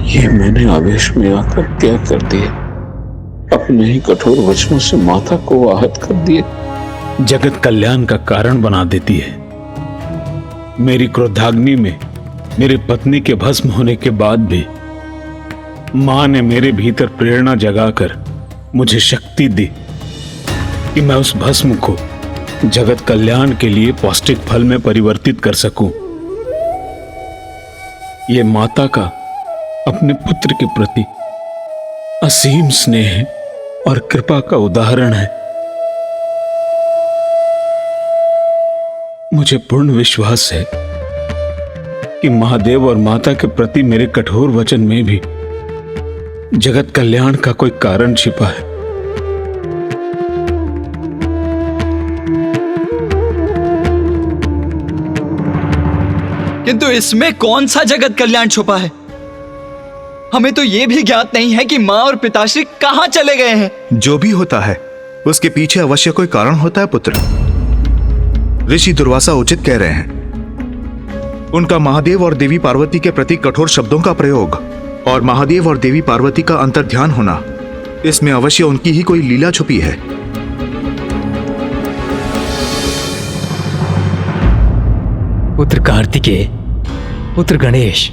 ये मैंने आवेश में आकर क्या कर दिया? अपने ही कठोर वचनों से माता को आहत कर दिया। जगत कल्याण का कारण बना देती है। मेरी क्रोधाग्नि में मेरी पत्नी के भस्म होने के बाद भी मां ने मेरे भीतर प्रेरणा जगाकर मुझे शक्ति दी कि मैं उस भस्म को जगत कल्याण के लिए पौष्टिक फल में परिवर्तित कर सकूं। यह माता का अपने पुत्र के प्रति असीम स्नेह और कृपा का उदाहरण है। मुझे पूर्ण विश्वास है कि महादेव और माता के प्रति मेरे कठोर वचन में भी जगत कल्याण का कोई कारण छिपा है। किंतु इसमें कौन सा जगत कल्याण छुपा है? हमें तो यह भी ज्ञात नहीं है कि मां और पिताश्री कहां चले गए हैं। जो भी होता है उसके पीछे अवश्य कोई कारण होता है पुत्र। ऋषि दुर्वासा उचित कह रहे हैं। उनका महादेव और देवी पार्वती के प्रति कठोर शब्दों का प्रयोग और महादेव और देवी पार्वती का अंतर्ध्यान होना, इसमें अवश्य उनकी ही कोई लीला छुपी है। पुत्र कार्तिकेय, पुत्र गणेश,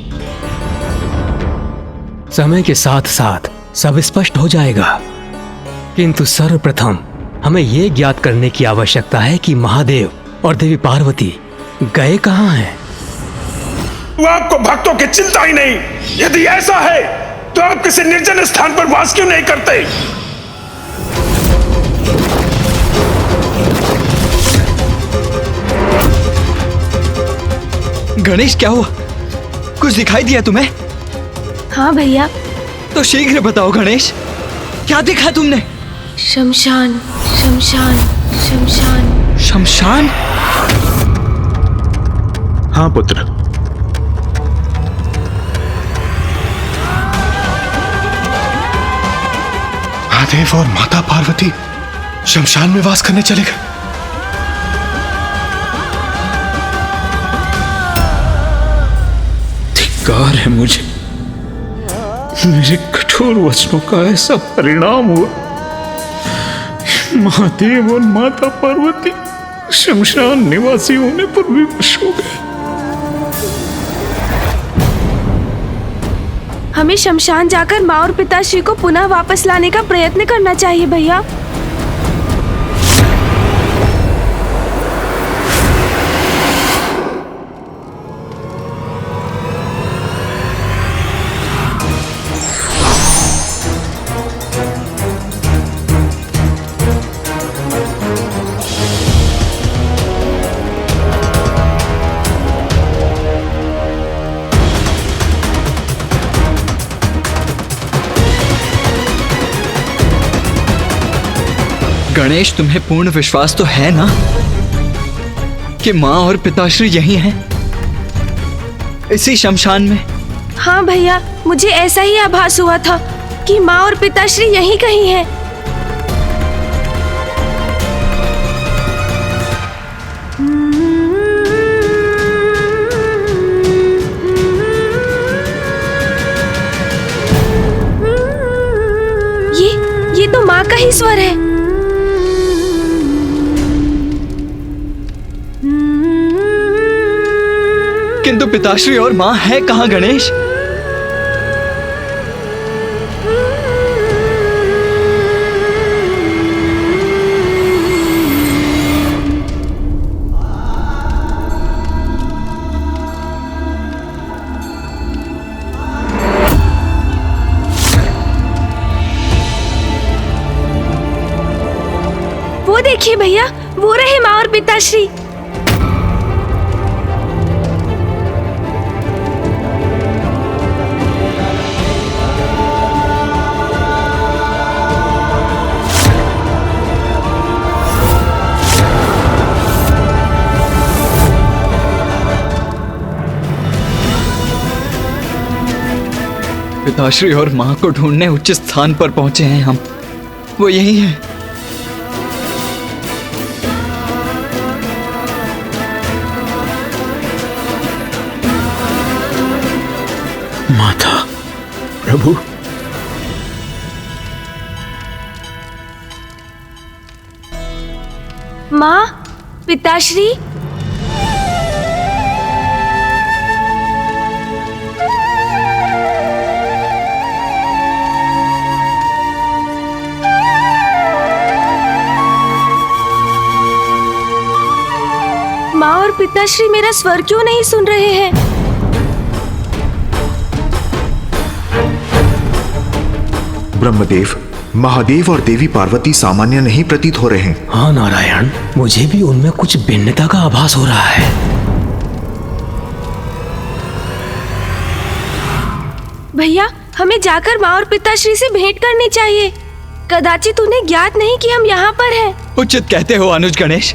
समय के साथ साथ सब स्पष्ट हो जाएगा, किंतु सर्वप्रथम हमें यह ज्ञात करने की आवश्यकता है कि महादेव और देवी पार्वती गए कहां हैं। वो आपको भक्तों की चिंता ही नहीं। यदि ऐसा है तो आप किसी निर्जन स्थान पर वास क्यों नहीं करते? गणेश, क्या हुआ? कुछ दिखाई दिया तुम्हें? हाँ भैया। तो शीघ्र बताओ गणेश, क्या देखा तुमने? शमशान, शमशान, शमशान। शमशान? हाँ पुत्र, महादेव और माता पार्वती शमशान में वास करने चले गए। धिक्कार है मुझे, मेरे कठोर वचनों का ऐसा परिणाम हुआ। महादेव और माता पार्वती शमशान निवासी होने पर विवश हो गए। हमें शमशान जाकर माँ और पिताश्री को पुनः वापस लाने का प्रयत्न करना चाहिए भैया। गणेश, तुम्हें पूर्ण विश्वास तो है ना कि मां और पिताश्री यही हैं, इसी शमशान में? हाँ भैया, मुझे ऐसा ही आभास हुआ था कि माँ और पिताश्री यहीं कहीं हैं। ये तो माँ का ही स्वर है। किंतु पिताश्री और मां है कहां गणेश? वो देखिए भैया, वो रहे माँ और पिताश्री। पिताश्री और मां को ढूंढने उच्च स्थान पर पहुंचे हैं हम। वो यही है। माता, प्रभु। माँ, पिताश्री। माँ और पिताश्री मेरा स्वर क्यों नहीं सुन रहे हैं? ब्रह्मदेव, महादेव और देवी पार्वती सामान्य नहीं प्रतीत हो रहे हैं। हाँ नारायण, मुझे भी उनमें कुछ भिन्नता का आभास हो रहा है। भैया, हमें जाकर माँ और पिताश्री से भेंट करनी चाहिए। कदाचित उन्हें ज्ञात नहीं कि हम यहाँ पर हैं। उचित कहते हो अनुज गणेश।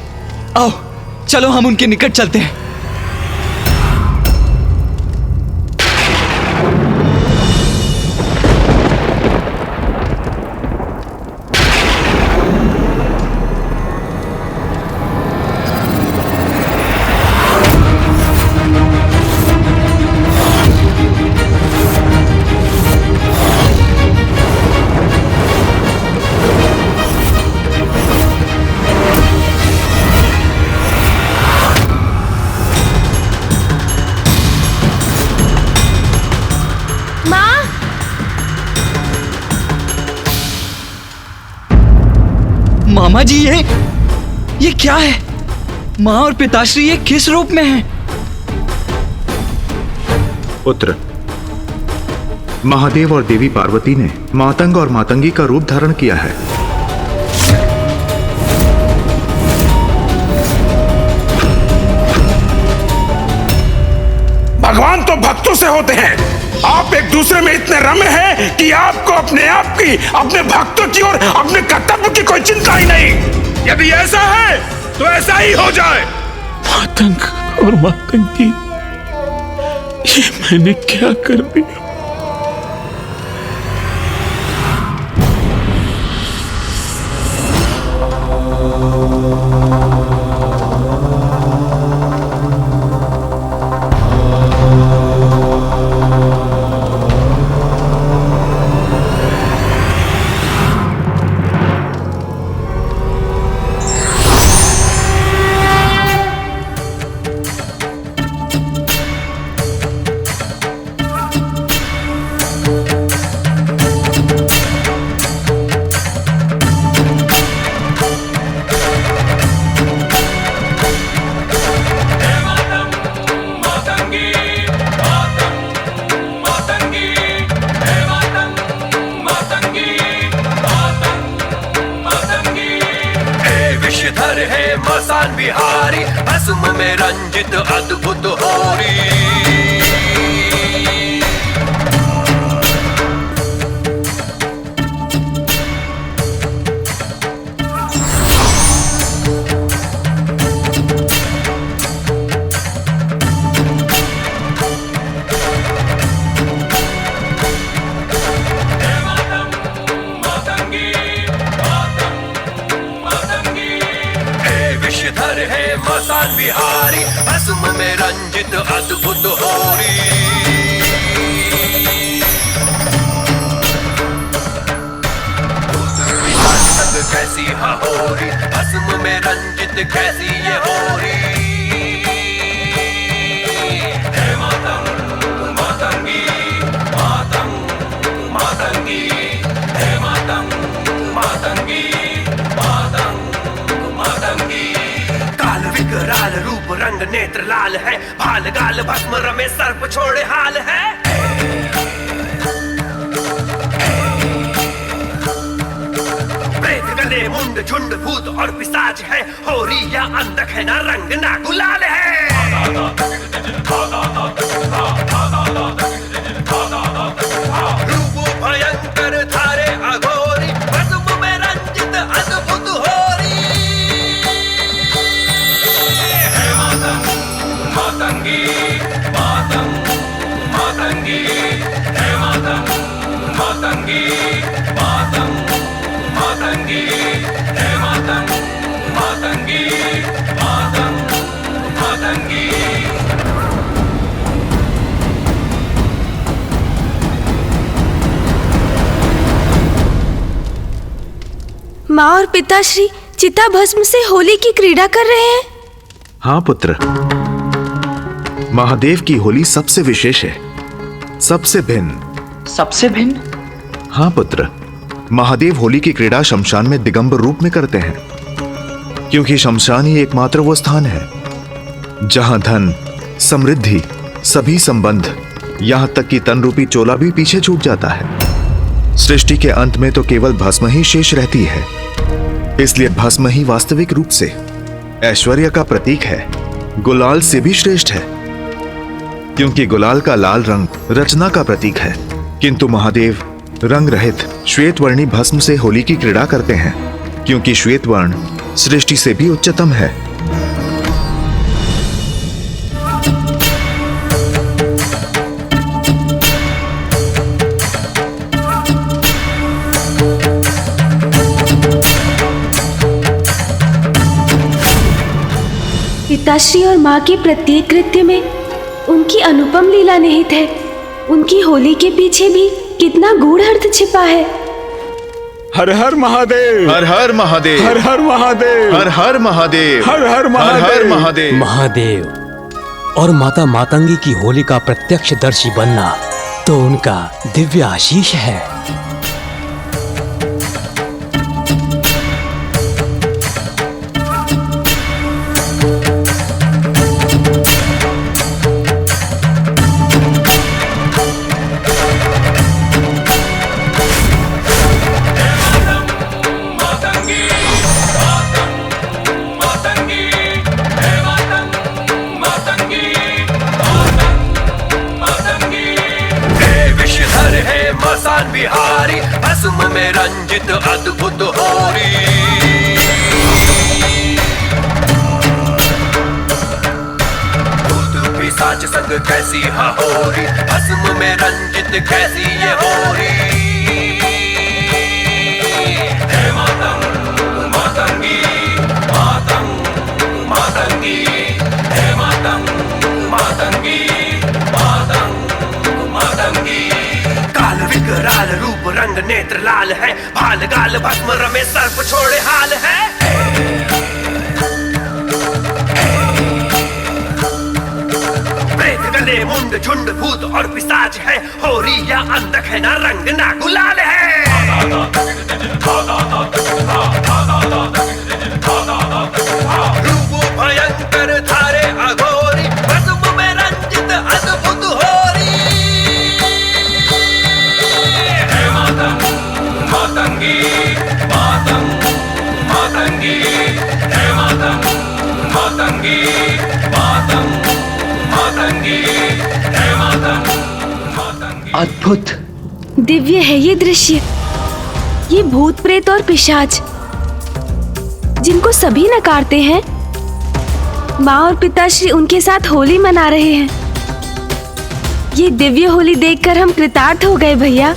आओ चलो हम उनके निकट चलते हैं। मामा जी, ये क्या है? माँ और पिताश्री ये किस रूप में हैं? पुत्र, महादेव और देवी पार्वती ने मातंग और मातंगी का रूप धारण किया है। भगवान तो भक्तों से होते हैं। आप एक दूसरे में इतने रमे हैं कि आपको अपने आप की, अपने भक्तों की और अपने कर्तव्य की कोई चिंता ही नहीं। यदि ऐसा है तो ऐसा ही हो जाए। मातंग और मातंगी, ये मैंने क्या कर दिया? मसान बिहारी, भस्म में रंजित अद्भुत होरी। मसान बिहारी, भस्म में रंजित अद्भुत होरी। कैसी होरी, भस्म में रंजित कैसी ये होरी। हे मातंग मातंगी, मातंग मातंगी, हे मातंग मातंगी, मातंग मातंगी। काल विकराल रूप रंग नेत्र लाल है, भाल गाल भस्म रमे सर्प छोड़े हाल है। प्रेत गले मुंड झुंड भूत और पिशाच है, होरी या अंधक है ना रंग ना गुलाल है। रूप भयंकर धारे अघोरी, भस्म में रंजित अद्भुत होरी। मातंगी मातंग मातंगी, हे मातंग मातंगी, मातंग मातंगी, हे मातंग मातंगी, मातंग मातंगी। माँ और पिताश्री चिता भस्म से होली की क्रीड़ा कर रहे हैं। हाँ पुत्र, महादेव की होली सबसे विशेष है, सबसे भिन्न। सबसे भिन्न? हाँ पुत्र, महादेव होली की क्रीड़ा शमशान में दिगंबर रूप में करते हैं, क्योंकि शमशान ही एकमात्र वो स्थान है जहां धन, समृद्धि, सभी संबंध, यहां तक कि तन रूपी चोला भी पीछे छूट जाता है। सृष्टि के अंत में तो केवल भस्म ही शेष रहती है, इसलिए भस्म ही वास्तविक रूप से ऐश्वर्य का प्रतीक है, गुलाल से भी श्रेष्ठ है, क्योंकि गुलाल का लाल रंग रचना का प्रतीक है। किंतु महादेव रंग रहित श्वेत वर्णी भस्म से होली की क्रीड़ा करते हैं, क्योंकि श्वेत वर्ण सृष्टि से भी उच्चतम है। पिताश्री और माँ के प्रत्येक कृत्य में उनकी अनुपम लीला निहित है। उनकी होली के पीछे भी कितना गूढ़ अर्थ छिपा है। हर हर महादेव, हर हर महादेव, हर हर महादेव, हर हर महादेव, हर हर हर हर महादेव। महादेव। महादेव और माता मातंगी की होली का प्रत्यक्षदर्शी बनना तो उनका दिव्य आशीष है। बिहारी भस्म में रंजित अद्भुत होरी। भूत पिशाच संग कैसी होरी, भस्म में रंजित कैसी ये होरी। हे मातंग मातंगी, मातंग मातंगी, हे मातंग मातंगी, मातंग मातंगी। काल विकराल रूप रंग नेत्र लाल है, भाल गाल भस्म रमे सर्प छोड़े हाल है। प्रेत गले मुंड झुंड भूत और पिशाच है, होरी या अंधक है ना रंग ना गुलाल है। रूप भयंकर धारे अघोरी, भस्म में रंजित अद्भुत होरी। मातंगी मातंग मातंगी, हे मातंग मातंगी, मातंग मातंगी, हे मातंग मातंगी। अद्भुत, दिव्य है ये दृश्य। ये भूत प्रेत और पिशाच जिनको सभी नकारते हैं, माँ और पिताश्री उनके साथ होली मना रहे हैं। ये दिव्य होली देखकर हम कृतार्थ हो गए भैया।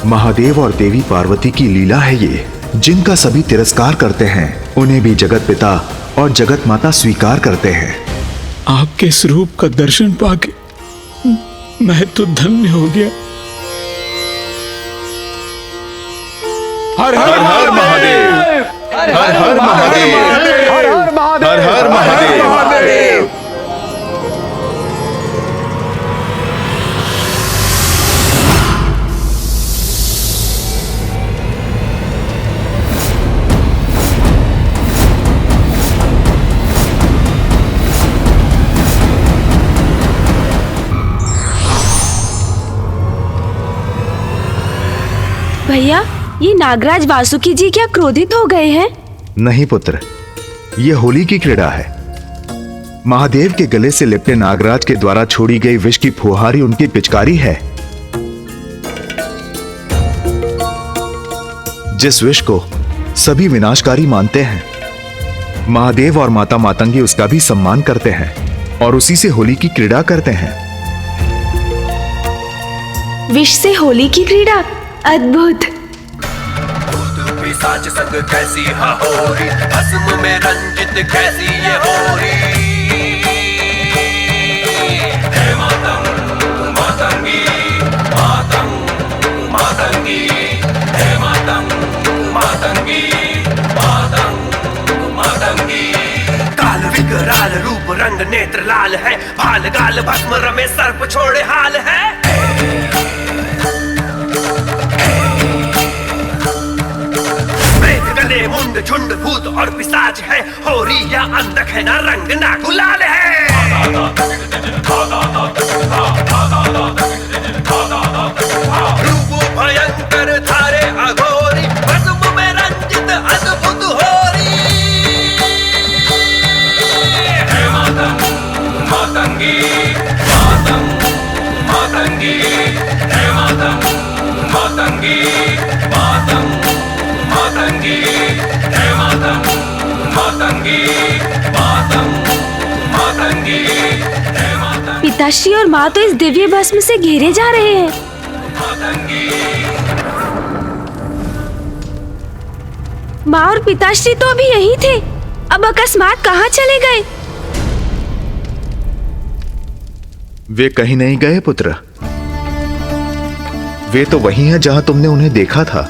महादेव और देवी पार्वती की लीला है ये, जिनका सभी तिरस्कार करते हैं, उन्हें भी जगत पिता और जगत माता स्वीकार करते हैं। आपके स्वरूप का दर्शन पाके मैं तो धन्य हो गया। हर हर हर महादेव, हर हर महादेव, हर हर महादेव। भैया, ये नागराज वासुकी जी क्या क्रोधित हो गए हैं? नहीं पुत्र, ये होली की क्रीड़ा है। महादेव के गले से लिपटे नागराज के द्वारा छोड़ी गई विष की फुहारी उनकी पिचकारी है। जिस विष को सभी विनाशकारी मानते हैं, महादेव और माता मातंगी उसका भी सम्मान करते हैं और उसी से होली की क्रीड़ा करते हैं। विष से होली की क्रीड़ा, अद्भुत। पिशाच संग कैसी होरी, भस्म में रंजित कैसी ये होरी। हे मातंग मातंगी, मातंग मातंगी, हे मातंग रंग नेत्र लाल है, भाल गाल भस्म रमे सर्प छोड़े हाल है। प्रेत गले मुंड झुंड भूत और पिशाच है, होरी या अंधक है ना रंग ना गुलाल है। रूप भयंकर धारे अघोरी, भस्म में रंजित अद्भुत होरी। हे मातंग मातंगी, मातंग मातंगी, हे मातंग मातंगी, मातंग मातंगी, हे मातंग मातंगी, मातंग मातंगी, हे मातंग पिताश्री और माँ तो इस दिव्य भस्म से घेरे जा रहे हैं। माँ और पिताश्री तो अभी यहीं थे, अब अकस्मात कहाँ चले गए? वे कहीं नहीं गए पुत्र, वे तो वही हैं जहां तुमने उन्हें देखा था।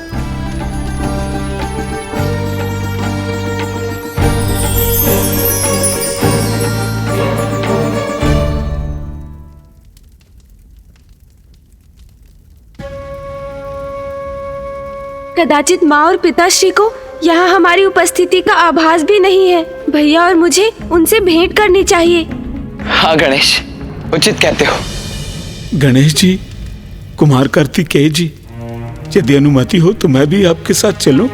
कदाचित माँ और पिताश्री को यहाँ हमारी उपस्थिति का आभास भी नहीं है। भैया और मुझे उनसे भेंट करनी चाहिए। हाँ गणेश, उचित कहते हो। गणेश जी, कुमार कार्तिकेय जी, यदि अनुमति हो तो मैं भी आपके साथ चलूं,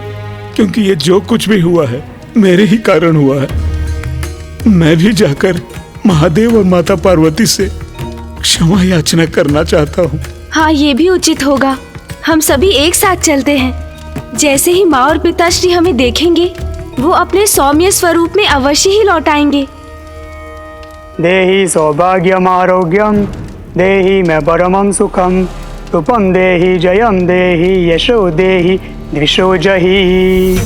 क्योंकि ये जो कुछ भी हुआ है मेरे ही कारण हुआ है। मैं भी जाकर महादेव और माता पार्वती से क्षमा याचना करना चाहता हूँ। हाँ, ये भी उचित होगा। हम सभी एक साथ चलते हैं। जैसे ही माँ और पिताश्री हमें देखेंगे, वो अपने सौम्य स्वरूप में अवश्य ही लौट आएंगे। देहि सौभाग्यम आरोग्यम, देहि मे परमं सुखम, तुपम देहि जयम देहि यशो देहि द्विषो जहि।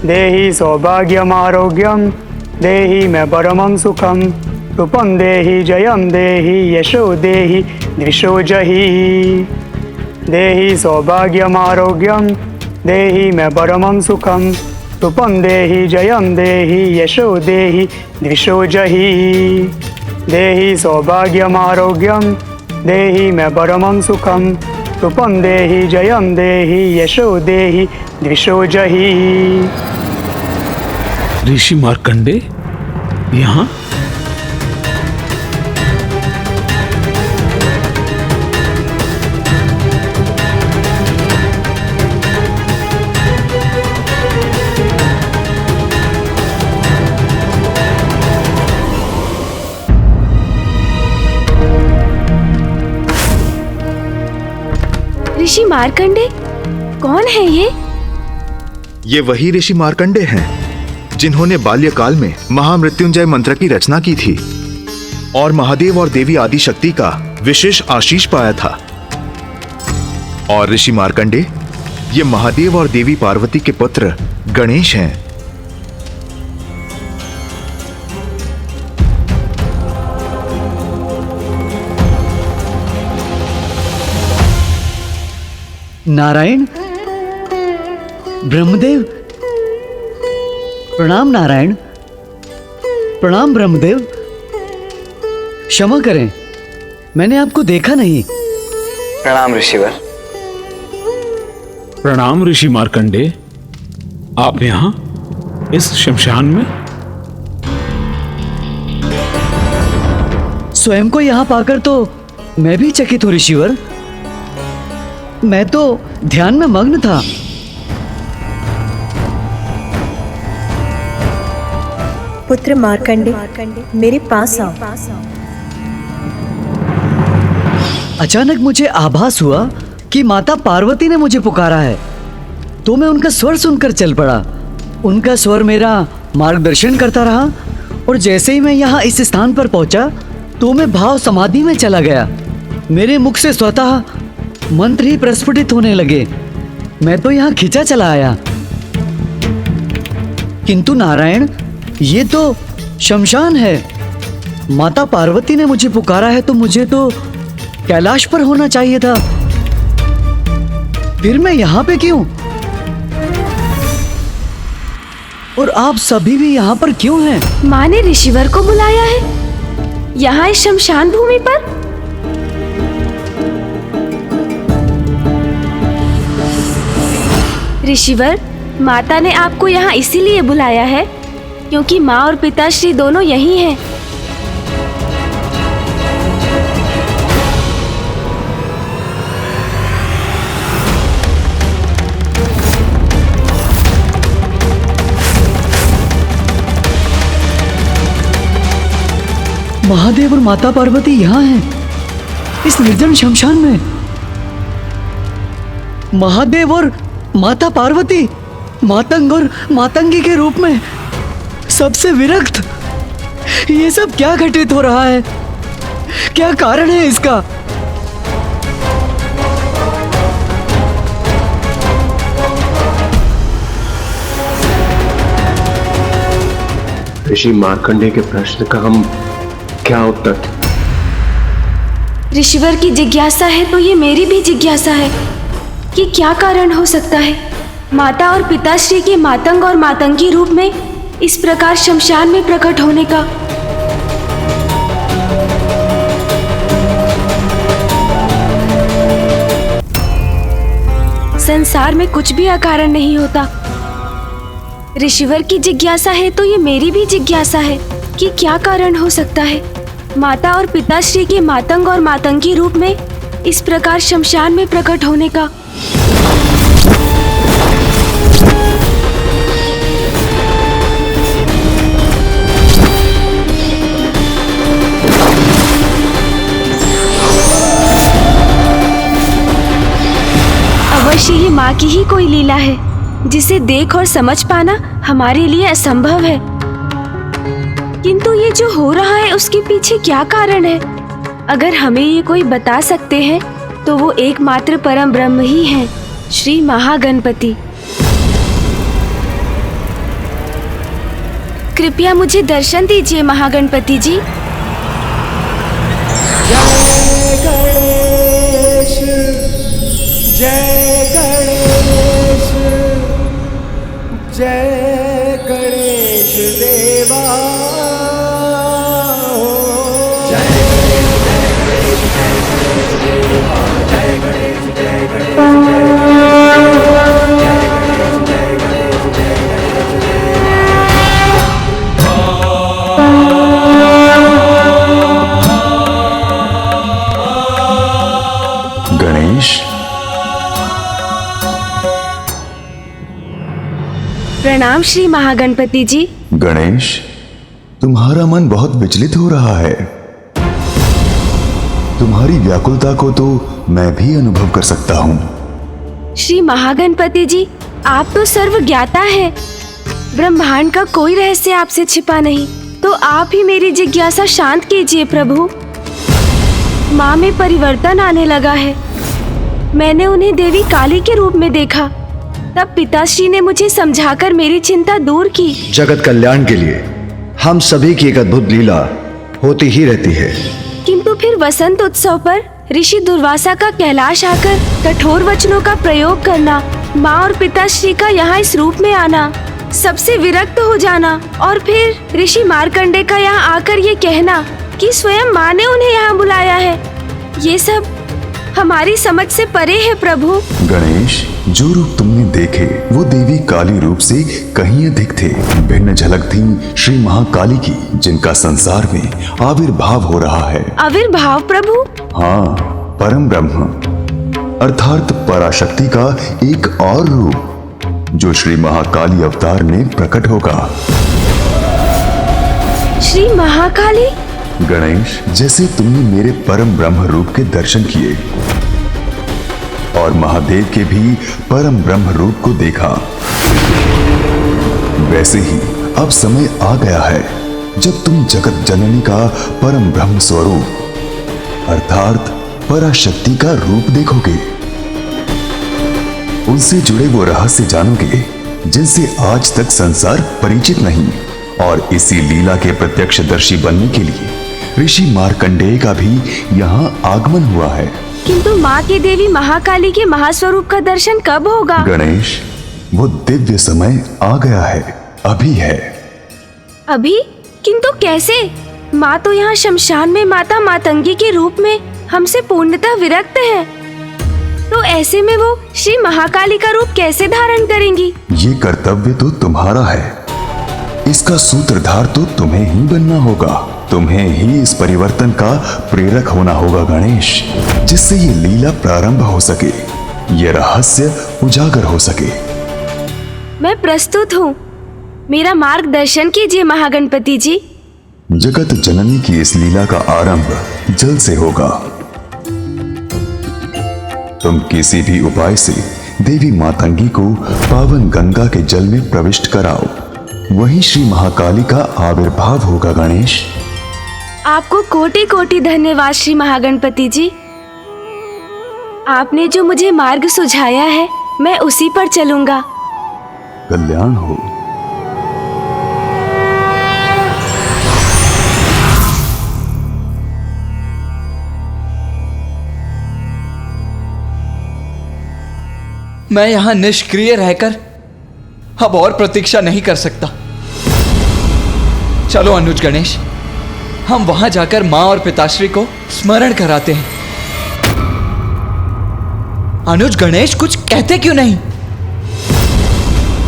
देहि सौभाग्यम आरोग्यम, देहि मे परमं सुखम, तुपम देहि जयम देहि यशो देहि द्विषो जहि। देहि सौभाग्यम आरोग्यम, देहि मे परमं सुखम, तुपम देहि जयम देहि यशो देहि द्विषो जहि। देहि सौभाग्यम आरोग्यम, देहि मे परमं सुखम, तुपम देहि जयम देहि यशो देहि द्विषो जहि। ऋषि मार्कंडे यहाँ? ऋषि मार्कंडे कौन है ये? ये वही ऋषि मार्कंडे हैं जिन्होंने बाल्यकाल में महामृत्युंजय मंत्र की रचना की थी और महादेव और देवी आदि शक्ति का विशेष आशीष पाया था। और ऋषि मार्कंडे ये महादेव और देवी पार्वती के पुत्र गणेश हैं। नारायण, ब्रह्मदेव, प्रणाम नारायण, प्रणाम ब्रह्मदेव। क्षमा करें, मैंने आपको देखा नहीं। प्रणाम ऋषिवर। प्रणाम ऋषि मार्कंडे, आप यहाँ इस शमशान में? स्वयं को यहाँ पाकर तो मैं भी चकित हूँ ऋषिवर। मैं तो ध्यान में मग्न था। पुत्र मार्कंडे, मेरे पास आओ। अचानक मुझे आभास हुआ कि माता पार्वती ने मुझे पुकारा है, तो मैं उनका स्वर सुनकर चल पड़ा। उनका स्वर मेरा मार्गदर्शन करता रहा और जैसे ही मैं यहाँ इस स्थान पर पहुंचा तो मैं भाव समाधि में चला गया। मेरे मुख से स्वतः मंत्र ही प्रस्फुटित होने लगे। मैं तो यहाँ खिंचा चला आया। किंतु नारायण, ये तो शमशान है। माता पार्वती ने मुझे पुकारा है तो मुझे तो कैलाश पर होना चाहिए था। फिर मैं यहाँ पे क्यों? और आप सभी भी यहाँ पर क्यों हैं? माँ ने ऋषिवर को बुलाया है। यहाँ इस शमशान भूमि पर? ऋषिवर, माता ने आपको यहाँ इसीलिए बुलाया है क्योंकि माँ और पिताश्री दोनों यही हैं। महादेव और माता पार्वती यहाँ हैं, इस निर्जन शमशान में। महादेव और माता पार्वती मातंग और मातंगी के रूप में, सबसे विरक्त। ये सब क्या घटित हो रहा है? क्या कारण है इसका? ऋषि मार्कंडेय के प्रश्न का हम क्या उत्तर? ऋषिवर की जिज्ञासा है तो ये मेरी भी जिज्ञासा है कि क्या कारण हो सकता है माता और पिताश्री के मातंग और मातंगी रूप में इस प्रकार शमशान में प्रकट होने का। संसार में कुछ भी अकारण नहीं होता। ऋषिवर की जिज्ञासा है तो ये मेरी भी जिज्ञासा है कि क्या कारण हो सकता है माता और पिताश्री के मातंग और मातंगी रूप में इस प्रकार शमशान में प्रकट होने का। अवश्य ही माँ की ही कोई लीला है जिसे देख और समझ पाना हमारे लिए असंभव है। किंतु ये जो हो रहा है उसके पीछे क्या कारण है? अगर हमें ये कोई बता सकते हैं तो वो एकमात्र परम ब्रह्म ही हैं, श्री महागणपति। कृपया मुझे दर्शन दीजिए महागणपति जी। जय गणेश, जय गणेश, जय गणेश देवा। गणेश, प्रणाम श्री महागणपति जी। गणेश, तुम्हारा मन बहुत विचलित हो रहा है। तुम्हारी व्याकुलता को तो मैं भी अनुभव कर सकता हूँ। श्री महागणपति जी, आप तो सर्व ज्ञाता हैं। ब्रह्मांड का कोई रहस्य आपसे छिपा नहीं, तो आप ही मेरी जिज्ञासा शांत कीजिए प्रभु। माँ में परिवर्तन आने लगा है। मैंने उन्हें देवी काली के रूप में देखा, तब पिताश्री ने मुझे समझाकर मेरी चिंता दूर की। जगत कल्याण के लिए हम सभी की एक अद्भुत लीला होती ही रहती है। किंतु फिर वसंत उत्सव पर ऋषि दुर्वासा का कैलाश आकर कठोर वचनों का प्रयोग करना, माँ और पिताश्री का यहाँ इस रूप में आना, सबसे विरक्त हो जाना और फिर ऋषि मार्कंडेय का यहाँ आकर ये कहना कि स्वयं माँ ने उन्हें यहाँ बुलाया है, ये सब हमारी समझ से परे है प्रभु। गणेश, जो रूप तुमने देखे वो देवी काली रूप से कहीं अधिक थे। भिन्न झलक थी श्री महाकाली की, जिनका संसार में आविर्भाव हो रहा है। आविर्भाव प्रभु? हाँ, परम ब्रह्म अर्थात पराशक्ति का एक और रूप जो श्री महाकाली अवतार में प्रकट होगा। श्री महाकाली? गणेश, जैसे तुमने मेरे परम ब्रह्म रूप के दर्शन किए और महादेव के भी परम ब्रह्म रूप को देखा, वैसे ही अब समय आ गया है जब तुम जगत जननी का परम ब्रह्म स्वरूप अर्थात पराशक्ति का रूप देखोगे। उनसे जुड़े वो रहस्य जानोगे जिनसे आज तक संसार परिचित नहीं, और इसी लीला के प्रत्यक्षदर्शी बनने के लिए ऋषि मार्कंडेय का भी यहाँ आगमन हुआ है। किंतु माँ की देवी महाकाली के महास्वरूप का दर्शन कब होगा? गणेश, वो दिव्य समय आ गया है, अभी है। अभी? किंतु कैसे? माँ तो यहाँ शमशान में माता मातंगी के रूप में हमसे पूर्णतः विरक्त है, तो ऐसे में वो श्री महाकाली का रूप कैसे धारण करेंगी? ये कर्तव्य तो तुम्हारा है, इसका सूत्रधार तो तुम्हें ही बनना होगा। तुम्हें ही इस परिवर्तन का प्रेरक होना होगा गणेश, जिससे ये लीला प्रारंभ हो सके, ये रहस्य उजागर हो सके। मैं प्रस्तुत हूँ, मेरा मार्गदर्शन कीजिए महागणपति जी। जगत जननी की इस लीला का आरंभ जल से होगा। तुम किसी भी उपाय से देवी मातंगी को पावन गंगा के जल में प्रविष्ट कराओ, वहीं श्री महाकाली का आविर्भाव होगा गणेश। आपको कोटि कोटि धन्यवाद श्री महागणपति जी। आपने जो मुझे मार्ग सुझाया है, मैं उसी पर चलूंगा। कल्याण हो। मैं यहां निष्क्रिय रहकर अब और प्रतीक्षा नहीं कर सकता। चलो अनुज गणेश, हम वहां जाकर मां और पिताश्री को स्मरण कराते हैं। अनुज गणेश, कुछ कहते क्यों नहीं?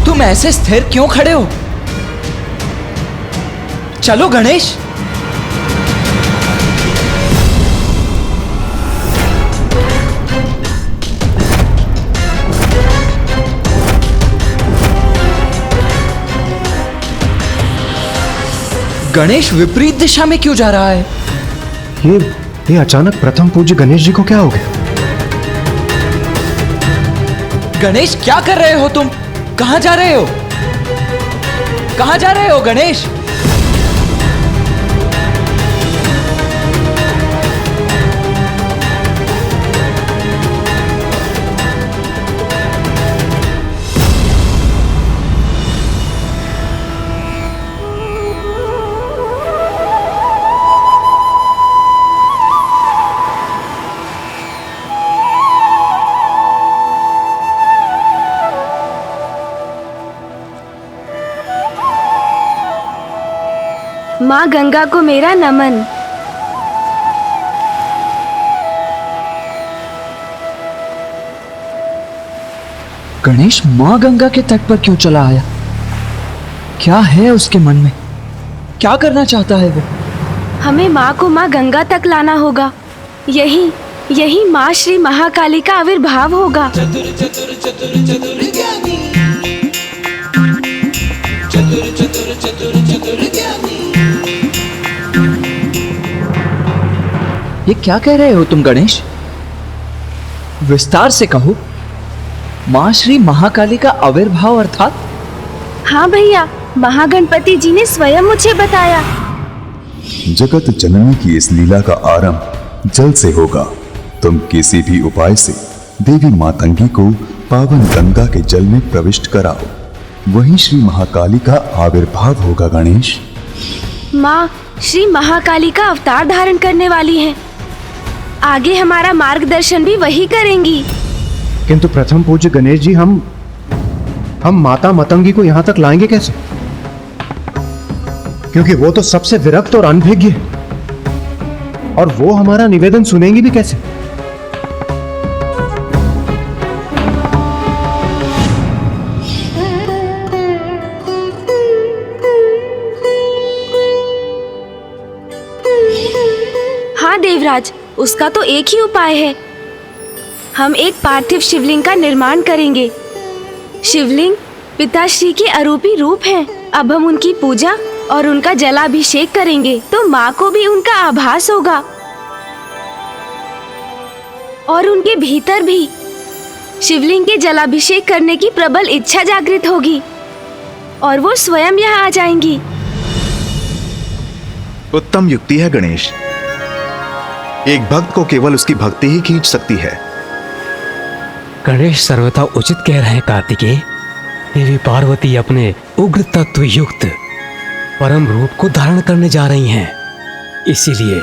तुम ऐसे स्थिर क्यों खड़े हो? चलो गणेश। गणेश विपरीत दिशा में क्यों जा रहा है? ये अचानक प्रथम पूज्य गणेश जी को क्या हो गया? गणेश, क्या कर रहे हो तुम? कहां जा रहे हो? कहां जा रहे हो गणेश? माँ गंगा को मेरा नमन। गणेश मां गंगा के तट पर क्यों चला आया? क्या है उसके मन में? क्या करना चाहता है वो? हमें माँ को माँ गंगा तक लाना होगा। यही माँ श्री महाकाली का आविर्भाव होगा। चतुर चतुर चतुर चतुर ज्ञानी, चतुर चतुर चतुर चतुर ज्ञानी। ये क्या कह रहे हो तुम गणेश? विस्तार से कहो। मां श्री महाकाली का आविर्भाव अर्थात? हाँ भैया, महागणपति जी ने स्वयं मुझे बताया। जगत जननी की इस लीला का आरंभ जल से होगा। तुम किसी भी उपाय से देवी मातंगी को पावन गंगा के जल में प्रविष्ट कराओ, वहीं श्री महाकाली का आविर्भाव होगा गणेश। माँ श्री महाकाली का अवतार धारण करने वाली हैं। आगे हमारा मार्गदर्शन भी वही करेंगी। किंतु प्रथम पूज्य गणेश जी, हम माता मतंगी को यहां तक लाएंगे कैसे? क्योंकि वो तो सबसे विरक्त और अनभिज्ञ है, और वो हमारा निवेदन सुनेंगी भी कैसे? हाँ देवराज, उसका तो एक ही उपाय है। हम एक पार्थिव शिवलिंग का निर्माण करेंगे। शिवलिंग पिताश्री के अरूपी रूप हैं। अब हम उनकी पूजा और उनका जलाभिषेक करेंगे तो माँ को भी उनका आभास होगा, और उनके भीतर भी शिवलिंग के जलाभिषेक करने की प्रबल इच्छा जागृत होगी और वो स्वयं यहाँ आ जाएंगी। उत्तम युक्ति है गणेश। एक भक्त को केवल उसकी भक्ति ही खींच सकती है। गणेश सर्वथा उचित कह रहे हैं कार्तिकेय। देवी पार्वती अपने उग्र तत्व युक्त परम रूप को धारण करने जा रही हैं। इसीलिए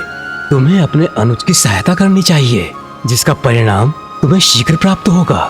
तुम्हें अपने अनुज की सहायता करनी चाहिए, जिसका परिणाम तुम्हें शीघ्र प्राप्त होगा।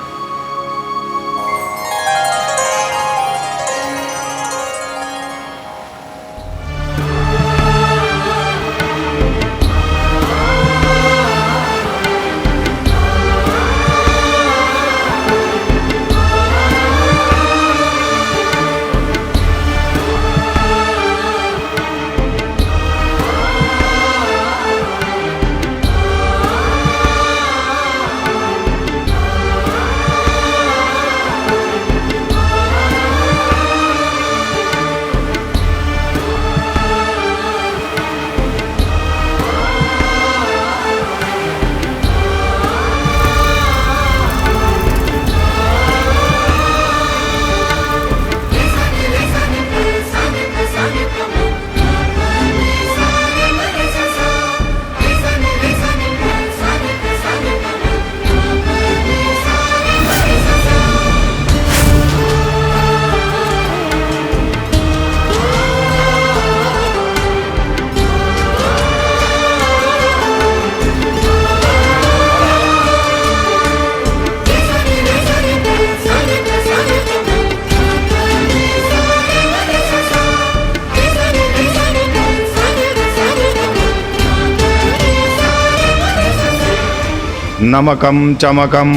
नमकं चमकम्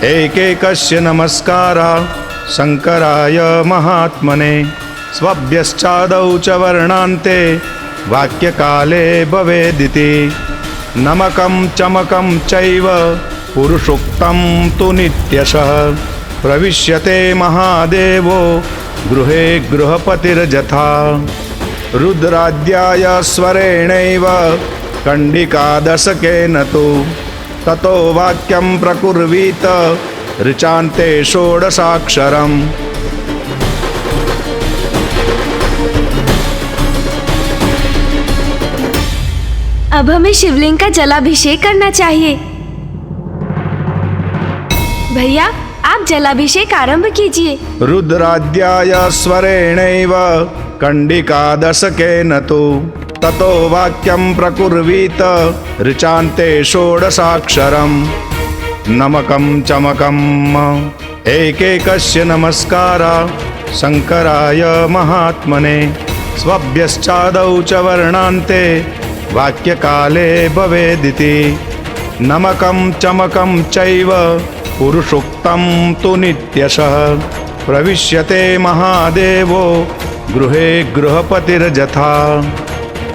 एकैकस्य नमस्कारा शंकराय महात्मने स्वभ्यश्चादौ च वर्णान्ते वाक्यकाले भवेदिति नमकं चमकं चैव पुरुषोक्तं तु नित्यशः प्रविश्यते महादेवो गृहे गृहपतिर्यथा रुद्राद्याय स्वरेणैव कंडिकादशकेन तु ततो वाक्यं प्रकुर्वीत ऋचान्ते षोडशाक्षरम्। अब हमें शिवलिंग का जलाभिषेक करना चाहिए। भैया आप जलाभिषेक आरंभ कीजिए। रुद्राद्याय स्वरेणैव कंडिकादशकेन तु ततो वाक्यं प्रकुर्वीत ऋचान्ते षोडशाक्षरम्। नमकं चमकम् एकैकस्य नमस्कारा शंकराय महात्मने स्वभ्यश्चादौ च वर्णान्ते वाक्यकाले भवेदिति नमकं चमकं चैव पुरुषोक्तं तु नित्यशः प्रविश्यते महादेवो गृहे गृहपतिर्यथा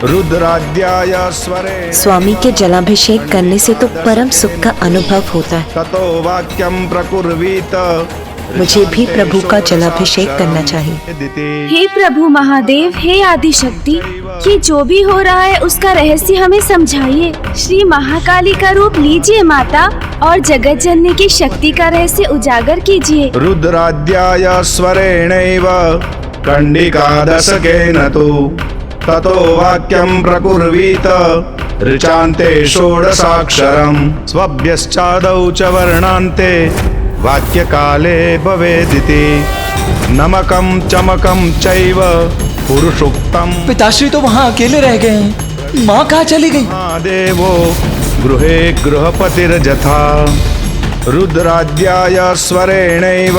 रुद्राद्याय स्वरे। स्वामी के जलाभिषेक करने से तो परम सुख का अनुभव होता है। ततो वाक्यं प्रकुर्वीत मुझे भी प्रभु का जलाभिषेक करना चाहिए। हे प्रभु महादेव, हे आदि शक्ति, ये जो भी हो रहा है उसका रहस्य हमें समझाइए। श्री महाकाली का रूप लीजिए माता और जगत जननी की शक्ति का रहस्य उजागर कीजिए। रुद्राद्याय स्वरेणैव कंडिकादशकेन तु ततो वाक्यं प्रकुर्वीत ऋचान्ते षोडशाक्षरम्। स्वभ्यश्चादौ च वर्णान्ते वाक्यकाले भवेदिति नमकं चमकं चैव पुरुषोक्तं। पिताश्री तो वहाँ अकेले रह गए हैं, माँ कहाँ चली गई? महादेवो गृहे गृहपतिर्यथा रुद्राद्याय स्वरेणैव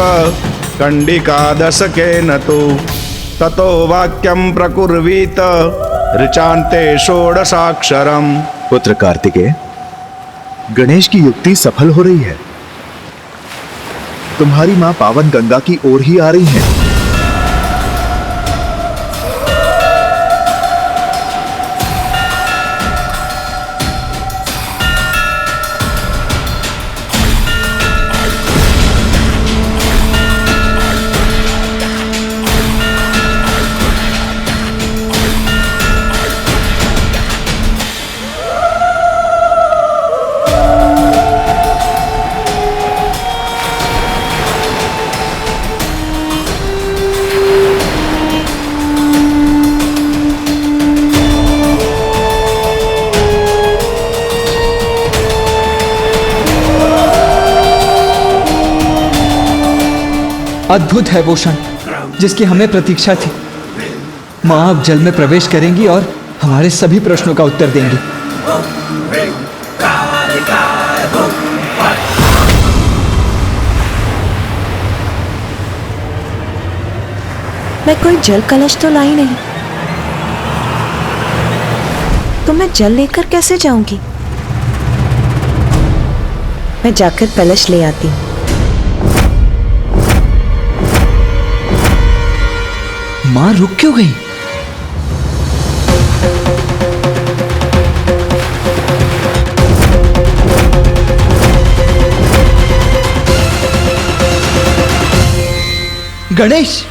कंडिकादशकेन तु ततो वाक्यं प्रकुर्वीत ऋचान्ते षोडशाक्षरम्। पुत्र कार्तिकेय, गणेश की युक्ति सफल हो रही है। तुम्हारी माँ पावन गंगा की ओर ही आ रही है। अद्भुत है वो क्षण जिसकी हमें प्रतीक्षा थी। माँ अब जल में प्रवेश करेंगी और हमारे सभी प्रश्नों का उत्तर देंगी। मैं कोई जल कलश तो लाई नहीं, तो मैं जल लेकर कैसे जाऊंगी? मैं जाकर कलश ले आती हूँ। माँ रुक क्यों गई? गणेश,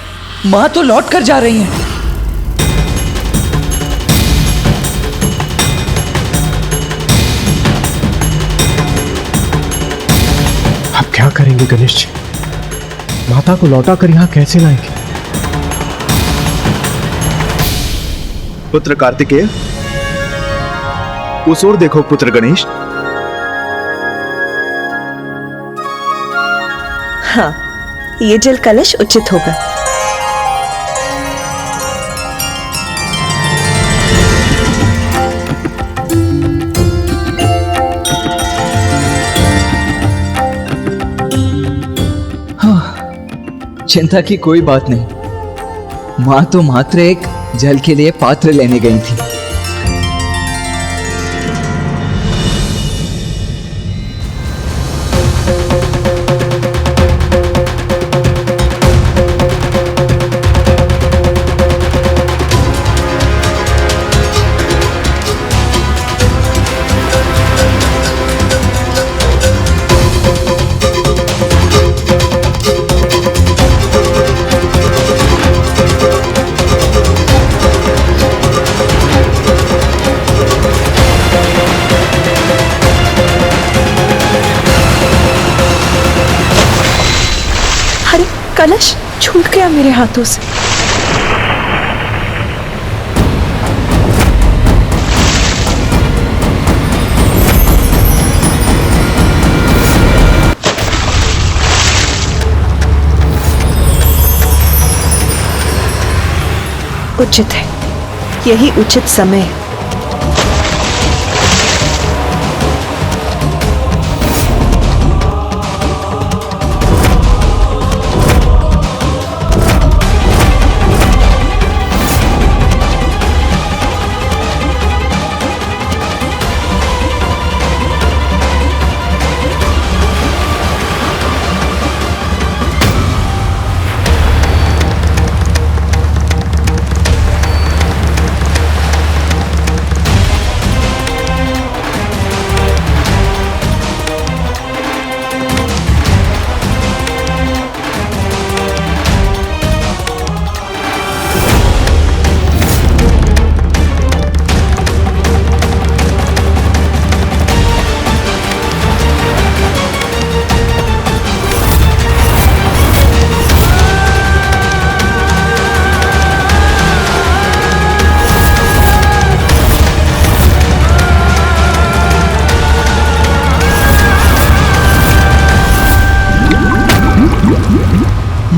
माँ तो लौट कर जा रही हैं। अब क्या करेंगे गणेश जी? माता को लौटा कर यहाँ कैसे लाएंगे? पुत्र कार्तिकेय, उस ओर देखो पुत्र गणेश। हाँ, ये जल कलश उचित होगा। चिंता की कोई बात नहीं। माँ तो मात्र एक जल के लिए पात्र लेने गई थी। कलश छूट गया मेरे हाथों से। उचित है, यही उचित समय है।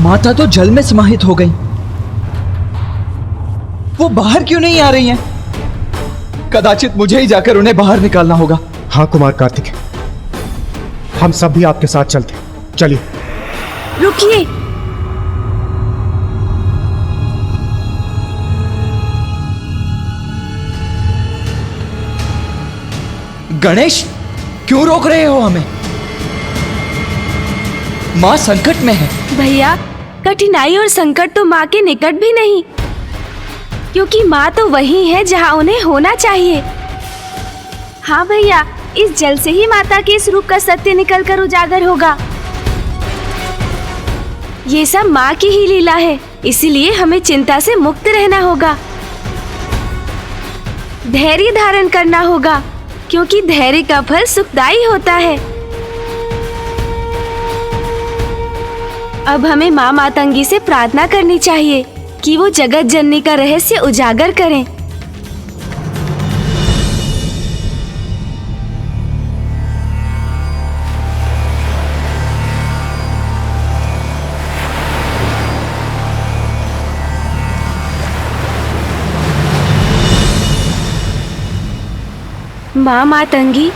माता तो जल में समाहित हो गई। वो बाहर क्यों नहीं आ रही हैं? कदाचित मुझे ही जाकर उन्हें बाहर निकालना होगा। हाँ कुमार कार्तिक, हम सब भी आपके साथ चलते। चलिए। रुकिए। गणेश, क्यों रोक रहे हो हमें? माँ संकट में है। भैया, कठिनाई और संकट तो माँ के निकट भी नहीं, क्योंकि माँ तो वही है जहाँ उन्हें होना चाहिए। हाँ भैया, इस जल से ही माता के इस रूप का सत्य निकलकर उजागर होगा। ये सब माँ की ही लीला है, इसीलिए हमें चिंता से मुक्त रहना होगा। धैर्य धारण करना होगा, क्योंकि धैर्य का फल सुखदायी होता है। अब हमें माँ मातंगी से प्रार्थना करनी चाहिए कि वो जगत जननी का रहस्य उजागर करें। माँ मातंगी,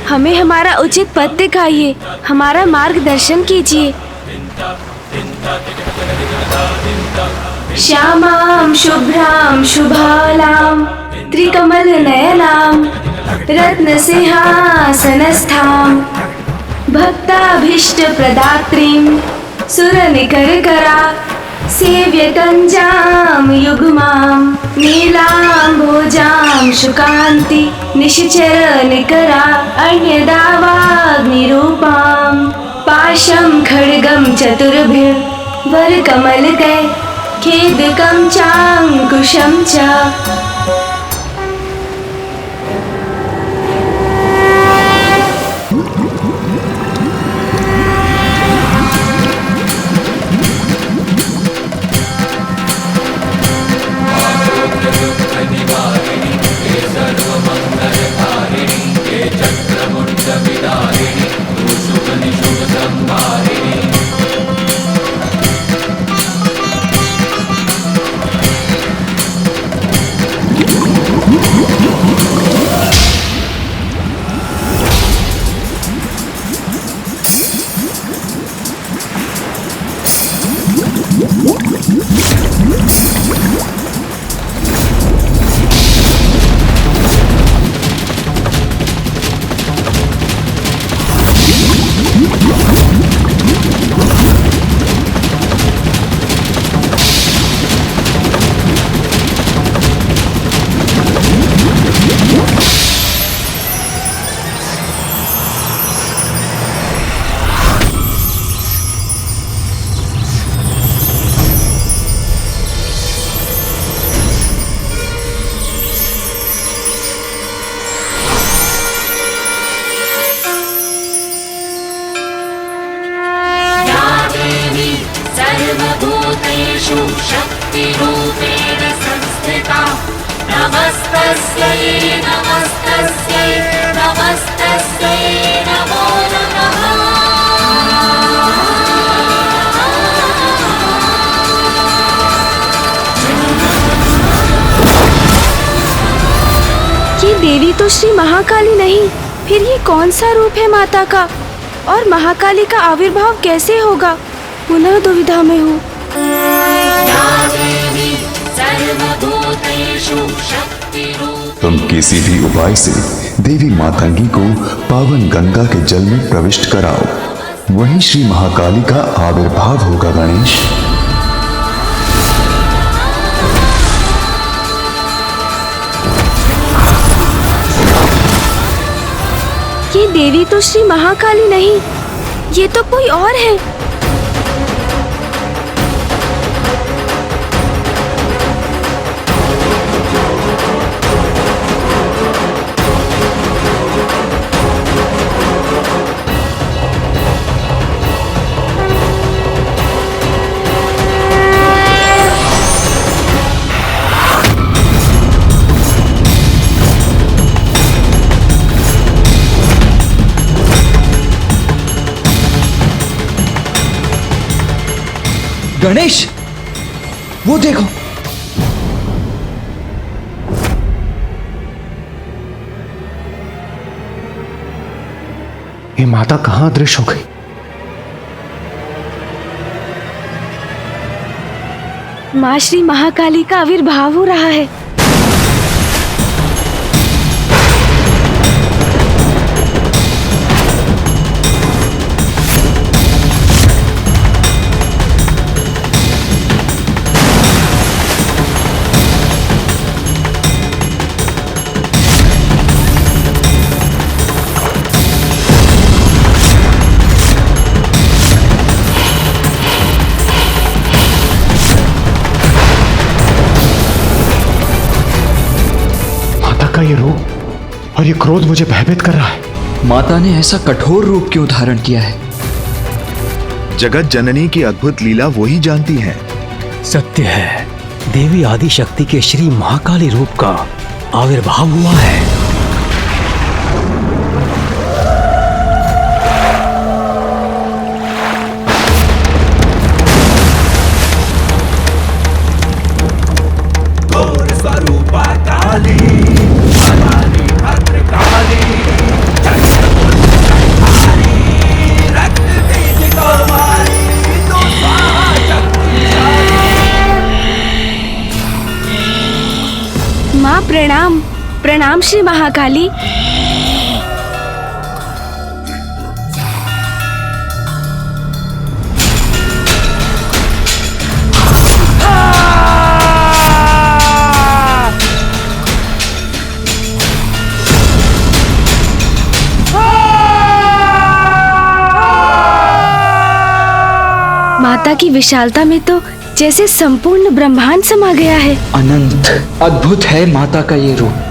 हमें हमारा उचित पथ दिखाइए, हमारा मार्गदर्शन कीजिए। श्यामां शुभ्रां शुभालां त्रिकमल नयनां रत्नसिंहासनस्थां भक्ताभीष्ट प्रदात्रीं सुरनिकरकरा सेव्यकञ्जां युग्मां नीलाम्भोजां शुकान्ति निशिचर निकरा अन्यदावाग्निरूपां पाशं खड्गं चतुर्भिः वरकमलकै खेदकं चाङ्कुशं च। सर्वभूतेषु शक्तिरूपेण संस्थिता नमस्तस्यै नमस्तस्यै नमस्तस्यै नमो नमः। ये देवी तो श्री महाकाली नहीं, फिर ये कौन सा रूप है माता का? और महाकाली का आविर्भाव कैसे होगा? पुनः दुविधा में हूँ। तुम किसी भी उपाय से देवी मातंगी को पावन गंगा के जल में प्रविष्ट कराओ, वहीं श्री महाकाली का आविर्भाव होगा गणेश। ये देवी तो श्री महाकाली नहीं, ये तो कोई और है। गणेश, वो देखो। ये माता कहां अदृश्य हो गई? माँ श्री महाकाली का आविर्भाव हो रहा है। ये रूप और ये क्रोध मुझे भयभीत कर रहा है। माता ने ऐसा कठोर रूप क्यों धारण किया है? जगत जननी की अद्भुत लीला वो ही जानती हैं। सत्य है, देवी आदि शक्ति के श्री महाकाली रूप का आविर्भाव हुआ है। माँ प्रणाम, प्रणाम श्री महाकाली। माता की विशालता में तो जैसे संपूर्ण ब्रह्मांड समा गया है। अनंत अद्भुत है माता का ये रूप।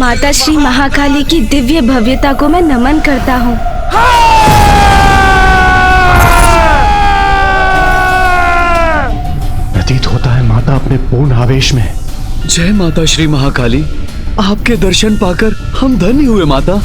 माता श्री महाकाली की दिव्य भव्यता को मैं नमन करता हूँ। प्रतीत होता है माता अपने पूर्ण आवेश में। जय माता श्री महाकाली, आपके दर्शन पाकर हम धन्य हुए माता।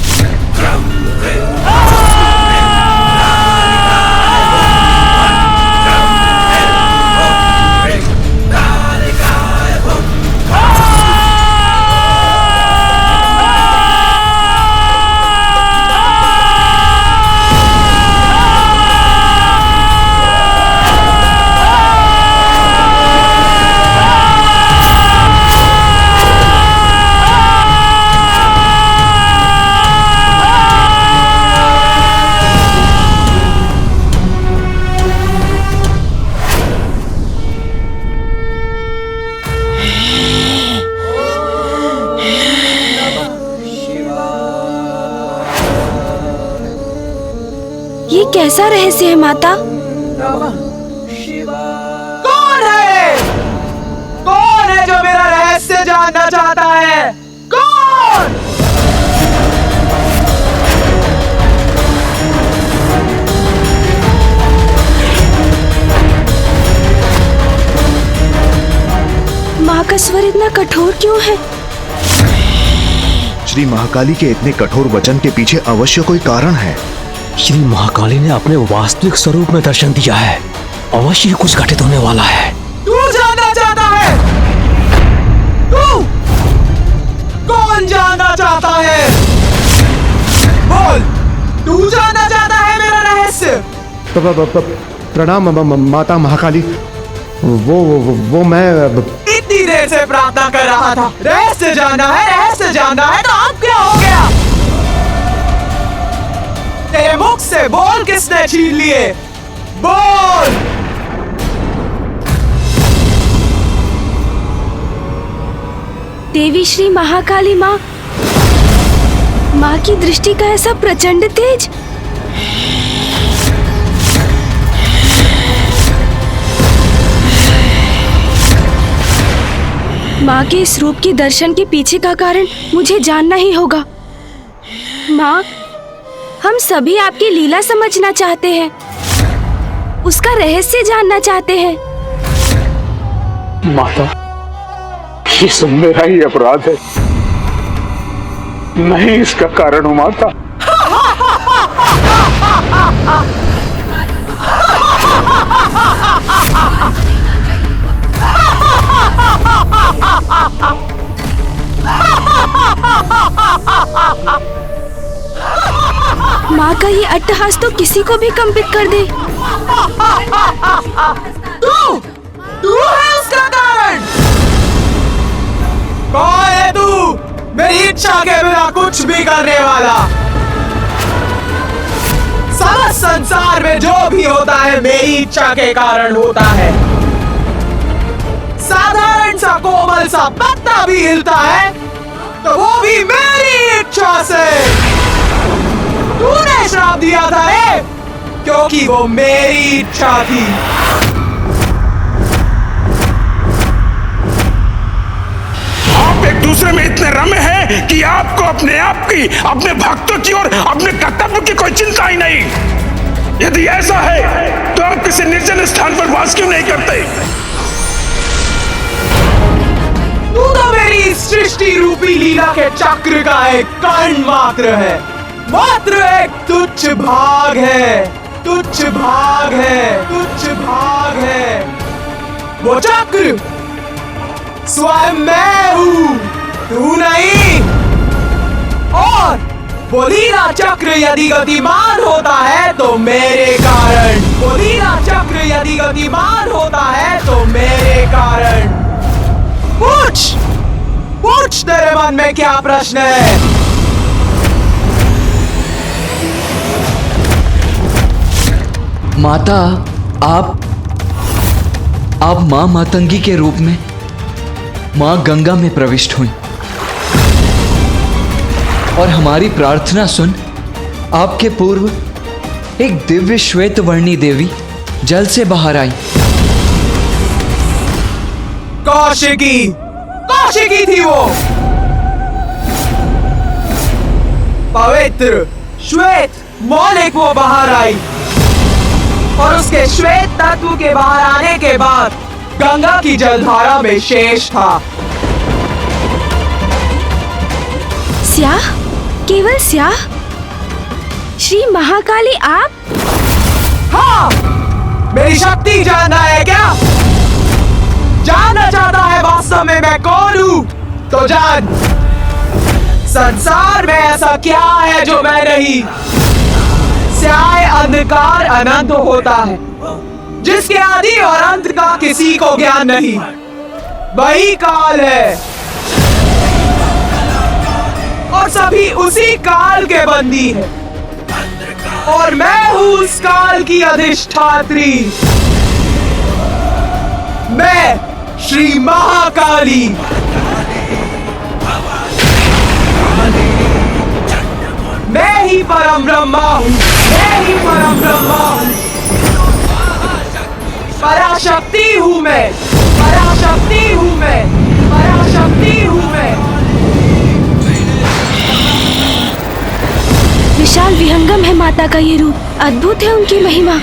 ये कैसा रहस्य है माता? कौन है? कौन है जो मेरा रहस्य जानना चाहता है? कौन? माँ का स्वर इतना कठोर क्यों है? श्री महाकाली के इतने कठोर वचन के पीछे अवश्य कोई कारण है। श्री महाकाली ने अपने वास्तविक स्वरूप में दर्शन दिया है। अवश्य कुछ घटित होने वाला है। तू जानना चाहता है? तू कौन जानना चाहता है? बोल, तू जानना चाहता है मेरा रहस्य? प्रणाम माता महाकाली। वो मैं इतनी देर से प्रार्थना कर रहा था। रहस्य जानना है, रहस्य जानना है, तो अब क्या हो गया? तेरे मुख से बोल किसने छीन लिए? बोल। देवी श्री महाकाली माँ, माँ की दृष्टि का ऐसा प्रचंड तेज। माँ के इस रूप के दर्शन के पीछे का कारण मुझे जानना ही होगा। माँ, हम सभी आपकी लीला समझना चाहते हैं, उसका रहस्य जानना चाहते हैं। माता, ये सब मेरा ही अपराध है, नहीं इसका कारण हूँ माता। माँ का ये अट्टहास तो किसी को भी कंपित कर दे। तू है उसका कारण। कौन है तू? मेरी इच्छा के बिना कुछ भी करने वाला। समस्त संसार में जो भी होता है मेरी इच्छा के कारण होता है। साधारण सा कोमल सा पत्ता भी हिलता है तो वो भी मेरी इच्छा से। तूने श्राप दिया था रे, क्योंकि वो मेरी इच्छा थी। आप एक दूसरे में इतने रमे हैं कि आपको अपने आप की, अपने भक्तों की और अपने कर्तव्य की कोई चिंता ही नहीं। यदि ऐसा है तो आप किसी निर्जन स्थान पर वास क्यों नहीं करते? तू तो मेरी सृष्टि रूपी लीला के चक्र का एक कण मात्र है, मात्र एक तुच्छ भाग है, तुच्छ भाग है, तुच्छ भाग है। वो चक्र स्वयं मैं हूँ, तू नहीं। और वो लीला चक्र यदि गतिमान होता है तो मेरे कारण, वो लीला चक्र यदि गतिमान होता है तो मेरे कारण। पूछ, पूछ तेरे मन में क्या प्रश्न है? माता, आप मां मातंगी के रूप में मां गंगा में प्रविष्ट हुई और हमारी प्रार्थना सुन आपके पूर्व एक दिव्य श्वेत वर्णी देवी जल से बाहर आई। कौशिकी, कौशिकी थी वो। पवित्र श्वेत मौलिक वो बाहर आई और उसके श्वेत तत्व के बाहर आने के बाद गंगा की जलधारा में शेष था। स्याह, केवल स्याह? श्री महाकाली आप? हाँ, मेरी शक्ति जानना है क्या? जानना चाहता है वास्तव में मैं कौन हूँ? तो जान, संसार में ऐसा क्या है जो मैं नहीं। स्याह अंधकार अनंत होता है, जिसके आदि और अंत का किसी को ज्ञान नहीं। वही काल है और सभी उसी काल के बंदी हैं। और मैं हूँ उस काल की अधिष्ठात्री। मैं श्री महाकाली। मैं ही ही परम ब्रह्मा हूँ, मैं ही परम ब्रह्मा हूँ। पराशक्ति हूँ मैं, पराशक्ति हूँ मैं, पराशक्ति हूँ मैं। विशाल विहंगम है माता का ये रूप, अद्भुत है उनकी महिमा।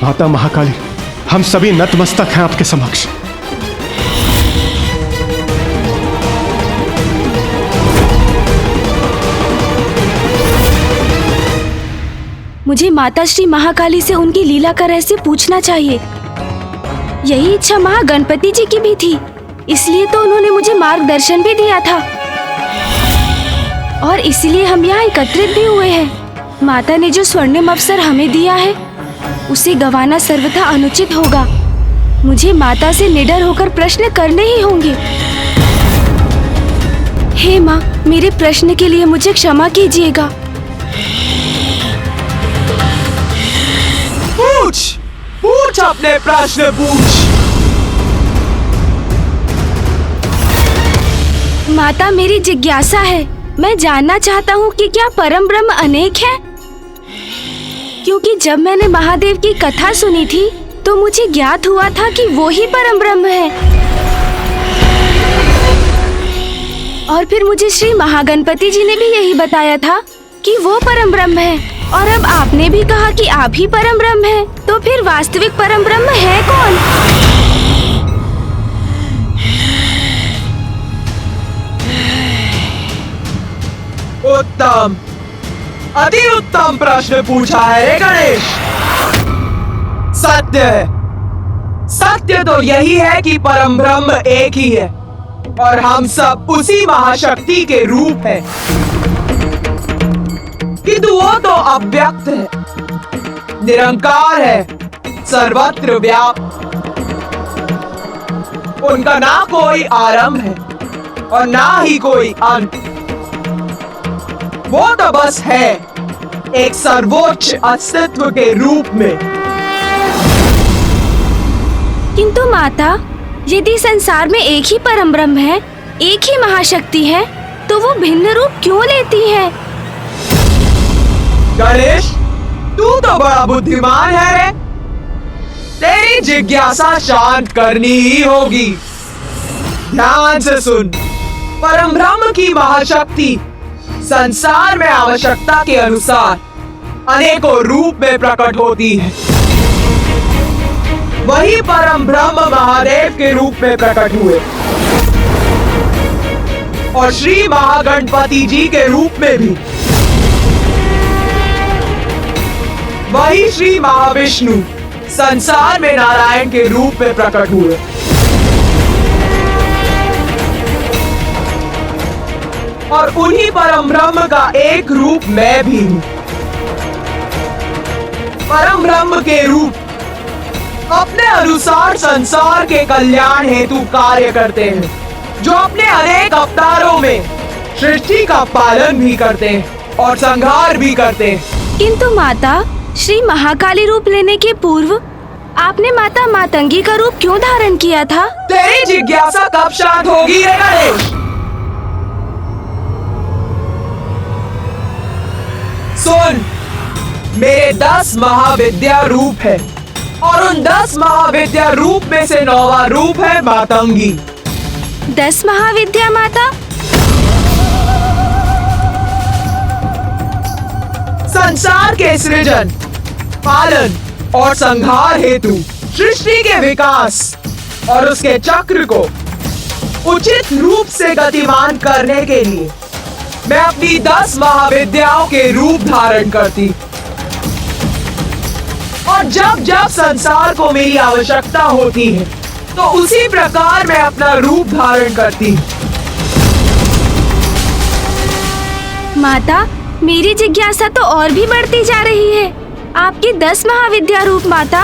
माता महाकाली, हम सभी नतमस्तक हैं आपके समक्ष। मुझे माता श्री महाकाली से उनकी लीला का रहस्य पूछना चाहिए। यही इच्छा महागणपति जी की भी थी, इसलिए तो उन्होंने मुझे मार्गदर्शन भी दिया था और इसीलिए हम यहाँ एकत्रित भी हुए हैं। माता ने जो स्वर्णिम अवसर हमें दिया है उसे गंवाना सर्वथा अनुचित होगा। मुझे माता से निडर होकर प्रश्न करने ही होंगे। हे माँ, मेरे प्रश्न के लिए मुझे क्षमा कीजिएगा। पूछ, पूछ अपने प्रश्न पूछ। माता, मेरी जिज्ञासा है, मैं जानना चाहता हूँ कि क्या परम ब्रह्म अनेक है? क्योंकि जब मैंने महादेव की कथा सुनी थी तो मुझे ज्ञात हुआ था कि वो ही परम ब्रह्म है। और फिर मुझे श्री महागणपति जी ने भी यही बताया था कि वो परम ब्रह्म है। और अब आपने भी कहा कि आप ही परम ब्रह्म हैं, तो फिर वास्तविक परम ब्रह्म है कौन? उत्तम, अति उत्तम प्रश्न पूछा है रे गणेश। सत्य है, सत्य तो यही है कि परम ब्रह्म एक ही है और हम सब उसी महाशक्ति के रूप हैं। किंतु वो तो अव्यक्त है, निरंकार है, सर्वत्र व्याप्त। उनका ना कोई आरंभ है और ना ही कोई अंत। वो तो बस है, एक सर्वोच्च अस्तित्व के रूप में। किंतु माता, यदि संसार में एक ही परम ब्रह्म है, एक ही महाशक्ति है, तो वो भिन्न रूप क्यों लेती है? गणेश, तू तो बड़ा बुद्धिमान है रे। तेरी जिज्ञासा शांत करनी ही होगी। ध्यान से सुन, परम ब्रह्म की महाशक्ति संसार में आवश्यकता के अनुसार अनेकों रूप में प्रकट होती है। वही परम ब्रह्म महादेव के रूप में प्रकट हुए और श्री महागणपति जी के रूप में भी। वही श्री महाविष्णु संसार में नारायण के रूप में प्रकट हुए। और उन्हीं परम ब्रह्म का एक रूप मैं भी हूँ। परम ब्रह्म के रूप अपने अनुसार संसार के कल्याण हेतु कार्य करते हैं, जो अपने अनेक अवतारों में सृष्टि का पालन भी करते हैं और संहार भी करते हैं। किंतु माता, श्री महाकाली रूप लेने के पूर्व आपने माता मातंगी का रूप क्यों धारण किया था? तेरी जिज्ञासा कब शांत होगी रे गणेश? सुन, मेरे 10 महाविद्या रूप है और उन 10 महाविद्या रूप में से 9वां रूप है मातंगी। 10 महाविद्या माता? संसार के सृजन, पालन और संहार हेतु सृष्टि के विकास और उसके चक्र को उचित रूप से गतिमान करने के लिए मैं अपनी 10 महाविद्याओं के रूप धारण करती। और जब जब संसार को मेरी आवश्यकता होती है तो उसी प्रकार मैं अपना रूप धारण करती। माता, मेरी जिज्ञासा तो और भी बढ़ती जा रही है। आपके 10 महाविद्या रूप माता,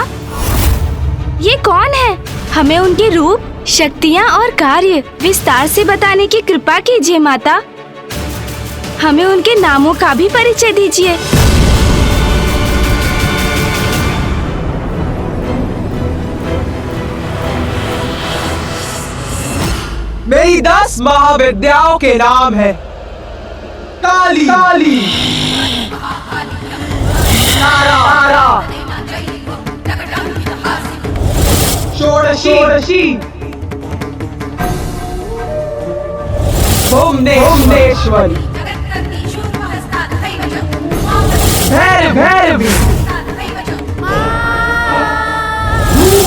ये कौन है? हमें उनके रूप, शक्तियाँ और कार्य विस्तार से बताने की कृपा कीजिए माता। हमें उनके नामों का भी परिचय दीजिए। मेरी 10 महाविद्याओं के नाम है काली, काली, तारा षोडशी भुवनेश्वरी भैरवी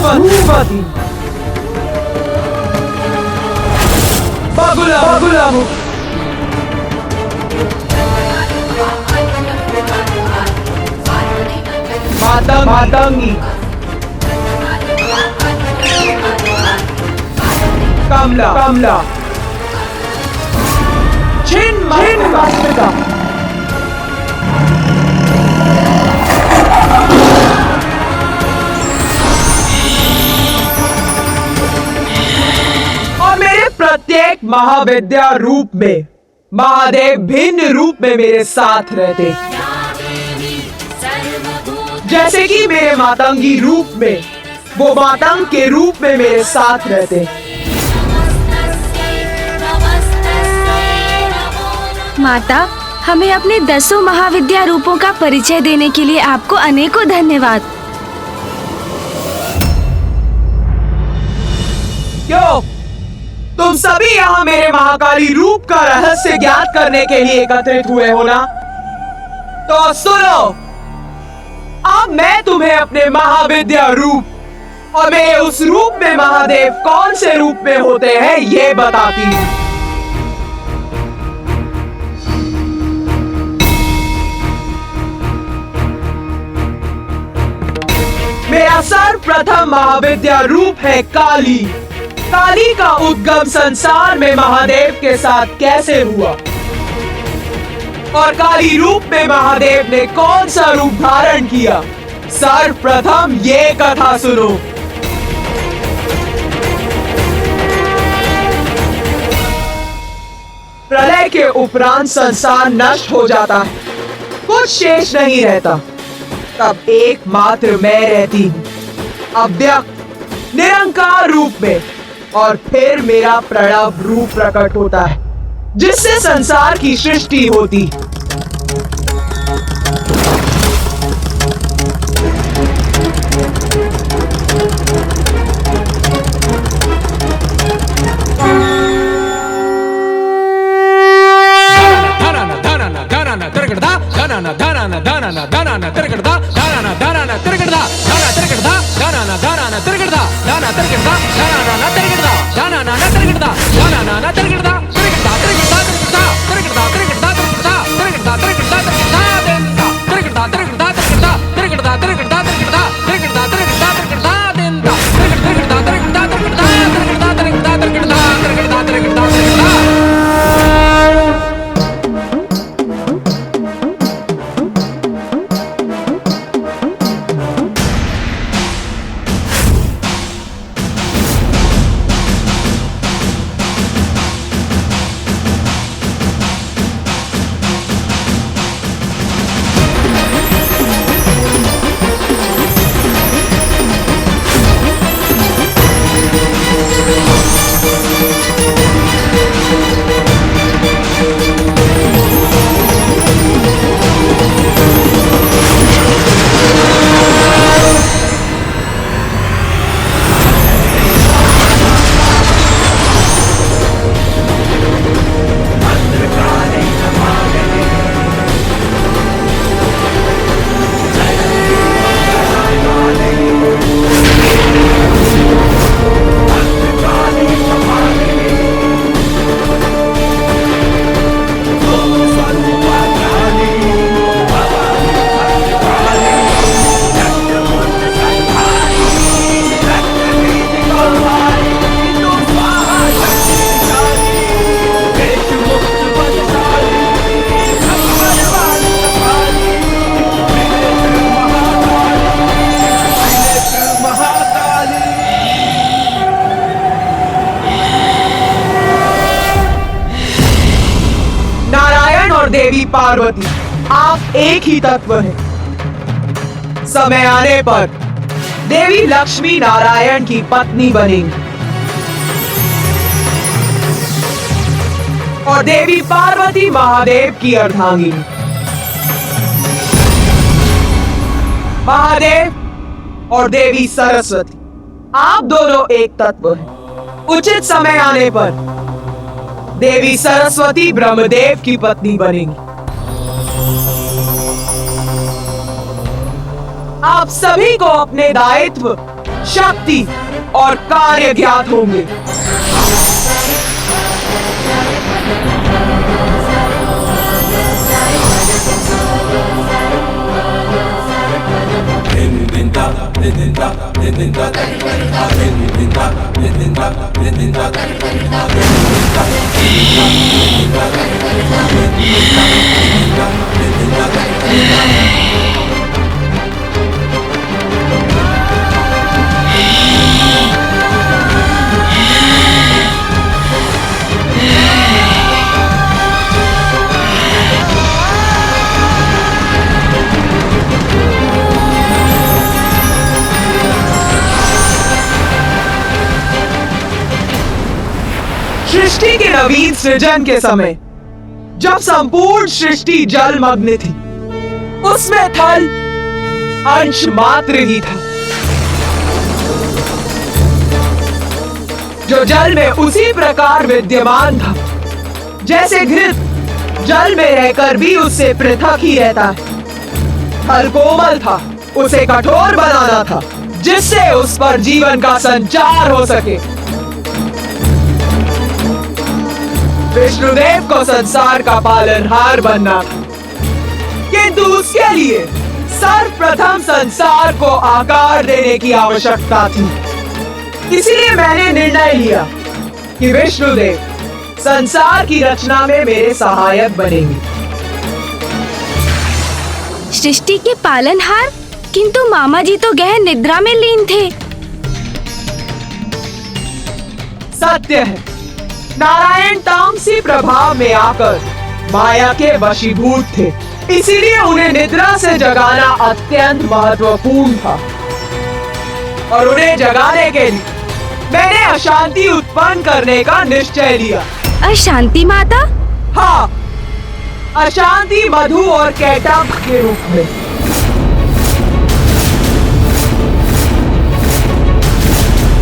भूपति बगुला मातंगी कमला छिन्नमस्तिका और मेरे प्रत्येक महाविद्या रूप में महादेव भिन्न रूप में मेरे साथ रहते, जैसे कि मेरे मातंगी रूप में वो मातंग के रूप में मेरे साथ रहते। माता, हमें अपने 10 महाविद्या रूपों का परिचय देने के लिए आपको अनेकों धन्यवाद। क्यों तुम सभी यहाँ मेरे महाकाली रूप का रहस्य ज्ञात करने के लिए एकत्रित हुए हो ना? तो सुनो, अब मैं तुम्हें अपने महाविद्या रूप और मेरे उस रूप में महादेव कौन से रूप में होते हैं ये बताती हूँ। मेरा सर्वप्रथम महाविद्या रूप है काली। काली का उद्गम संसार में महादेव के साथ कैसे हुआ और काली रूप में महादेव ने कौन सा रूप धारण किया, सर्वप्रथम ये कथा सुनो। प्रलय के उपरांत संसार नष्ट हो जाता है, कुछ शेष नहीं रहता। तब एकमात्र मैं रहती हूँ, अव्यक्त निरंकार रूप में, और फिर मेरा प्रणव रूप प्रकट होता है जिससे संसार की सृष्टि होती। देवी पार्वती आप एक ही तत्व हैं। समय आने पर देवी लक्ष्मी नारायण की पत्नी बनेंगी और देवी पार्वती महादेव की अर्धांगिनी। महादेव और देवी सरस्वती, आप दोनों एक तत्व हैं। उचित समय आने पर देवी सरस्वती ब्रह्मदेव की पत्नी बनेंगी। आप सभी को अपने दायित्व, शक्ति और कार्य ज्ञात होंगे। सृष्टि के नवीन सृजन के समय जब संपूर्ण सृष्टि जलमग्न थी, उसमें थल अंश मात्र ही था। जो जल में उसी प्रकार विद्यमान था जैसे घृत जल में रहकर भी उससे पृथक ही रहता है। थल कोमल था, उसे कठोर बनाना था जिससे उस पर जीवन का संचार हो सके। विष्णुदेव को संसार का पालनहार बनना था, किंतु उसके लिए सर्वप्रथम संसार को आकार देने की आवश्यकता थी। इसीलिए मैंने निर्णय लिया कि विष्णुदेव संसार की रचना में मेरे सहायक बनेंगे। सृष्टि के पालनहार? किंतु मामा जी तो गहन निद्रा में लीन थे। सत्य है, नारायण तामसी प्रभाव में आकर माया के वशीभूत थे, इसीलिए उन्हें निद्रा से जगाना अत्यंत महत्वपूर्ण था। और उन्हें जगाने के लिए मैंने अशांति उत्पन्न करने का निश्चय लिया। अशांति माता? हाँ, अशांति मधु और कैटब के रूप में।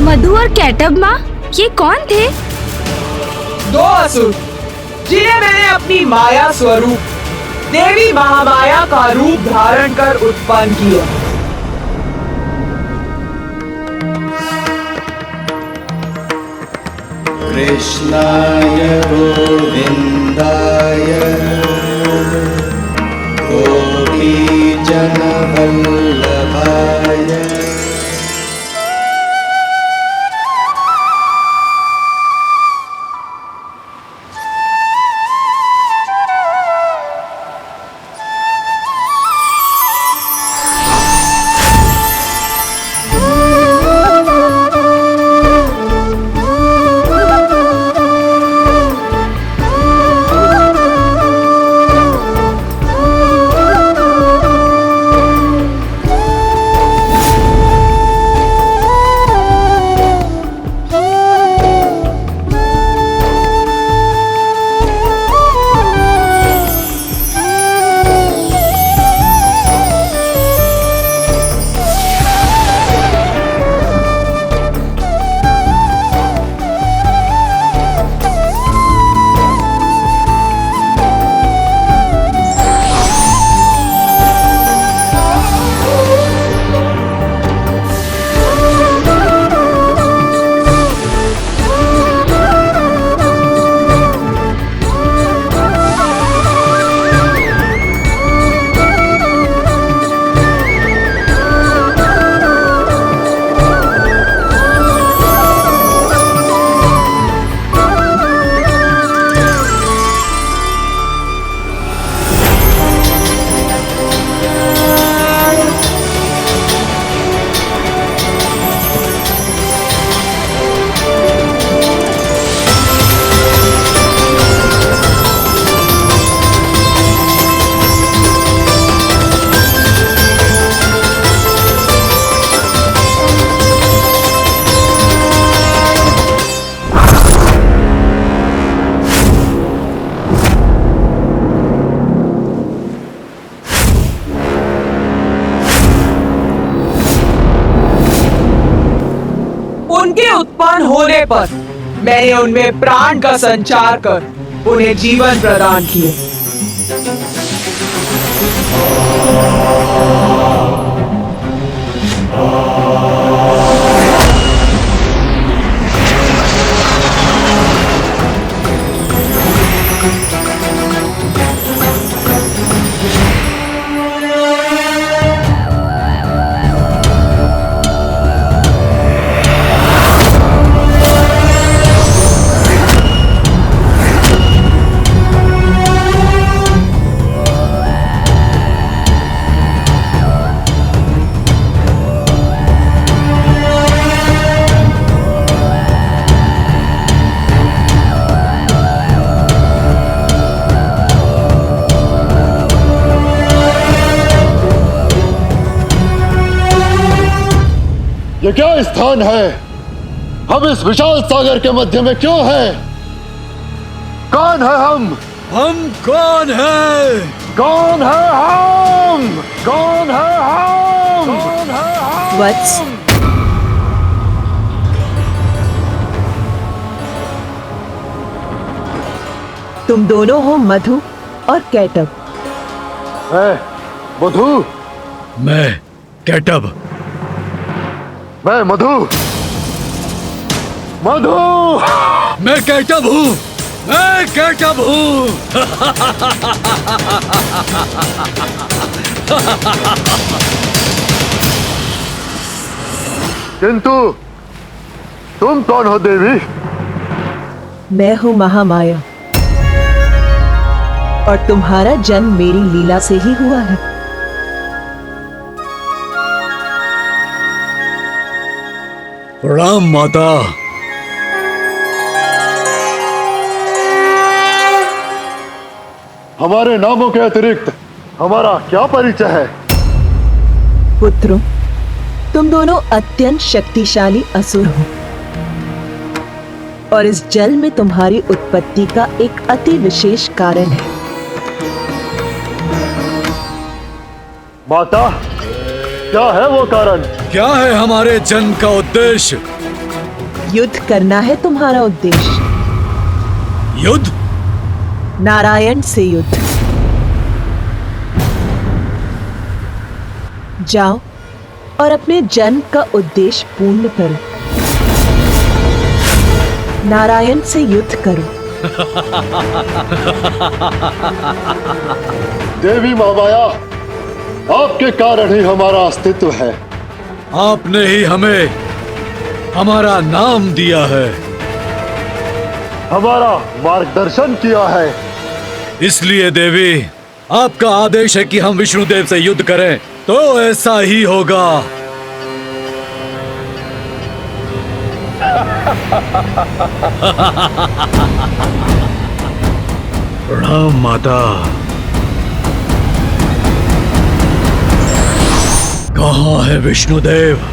मधु और कैटब माँ, ये कौन थे? दो असुर जिन्हें मैंने अपनी माया स्वरूप देवी महामाया का रूप धारण कर उत्पन्न किया। कृष्णाय गोविंदाय गोपी जन वल्लभाय उत्पन्न होने पर मैंने उनमें प्राण का संचार कर उन्हें जीवन प्रदान किया। ये क्या स्थान है? हम इस विशाल सागर के मध्य में क्यों हैं? कौन है हम? हम कौन है? कौन है हम? कौन है हम? कौन है हम? वत्स, तुम दोनों हो मधु और कैटब। मधु। मैं कैटब। मैं मधु। मधु। मैं कैटब हूँ। मैं कैटब हूँ। किंतु तुम कौन हो देवी? मैं हूँ महामाया और तुम्हारा जन्म मेरी लीला से ही हुआ है। प्रणाम माता। हमारे नामों के अतिरिक्त हमारा क्या परिचय है? पुत्रों, तुम दोनों अत्यंत शक्तिशाली असुर हो और इस जल में तुम्हारी उत्पत्ति का एक अति विशेष कारण है। माता, क्या है वो कारण? क्या है हमारे जन्म का उद्देश्य? युद्ध करना है तुम्हारा उद्देश्य। युद्ध? नारायण से युद्ध। जाओ और अपने जन्म का उद्देश्य पूर्ण करो। नारायण से युद्ध करो। देवी महामाया, आपके कारण ही हमारा अस्तित्व है। आपने ही हमें हमारा नाम दिया है, हमारा मार्गदर्शन किया है। इसलिए देवी, आपका आदेश है कि हम विष्णुदेव से युद्ध करें, तो ऐसा ही होगा। प्रणाम माता। कहाँ है विष्णुदेव?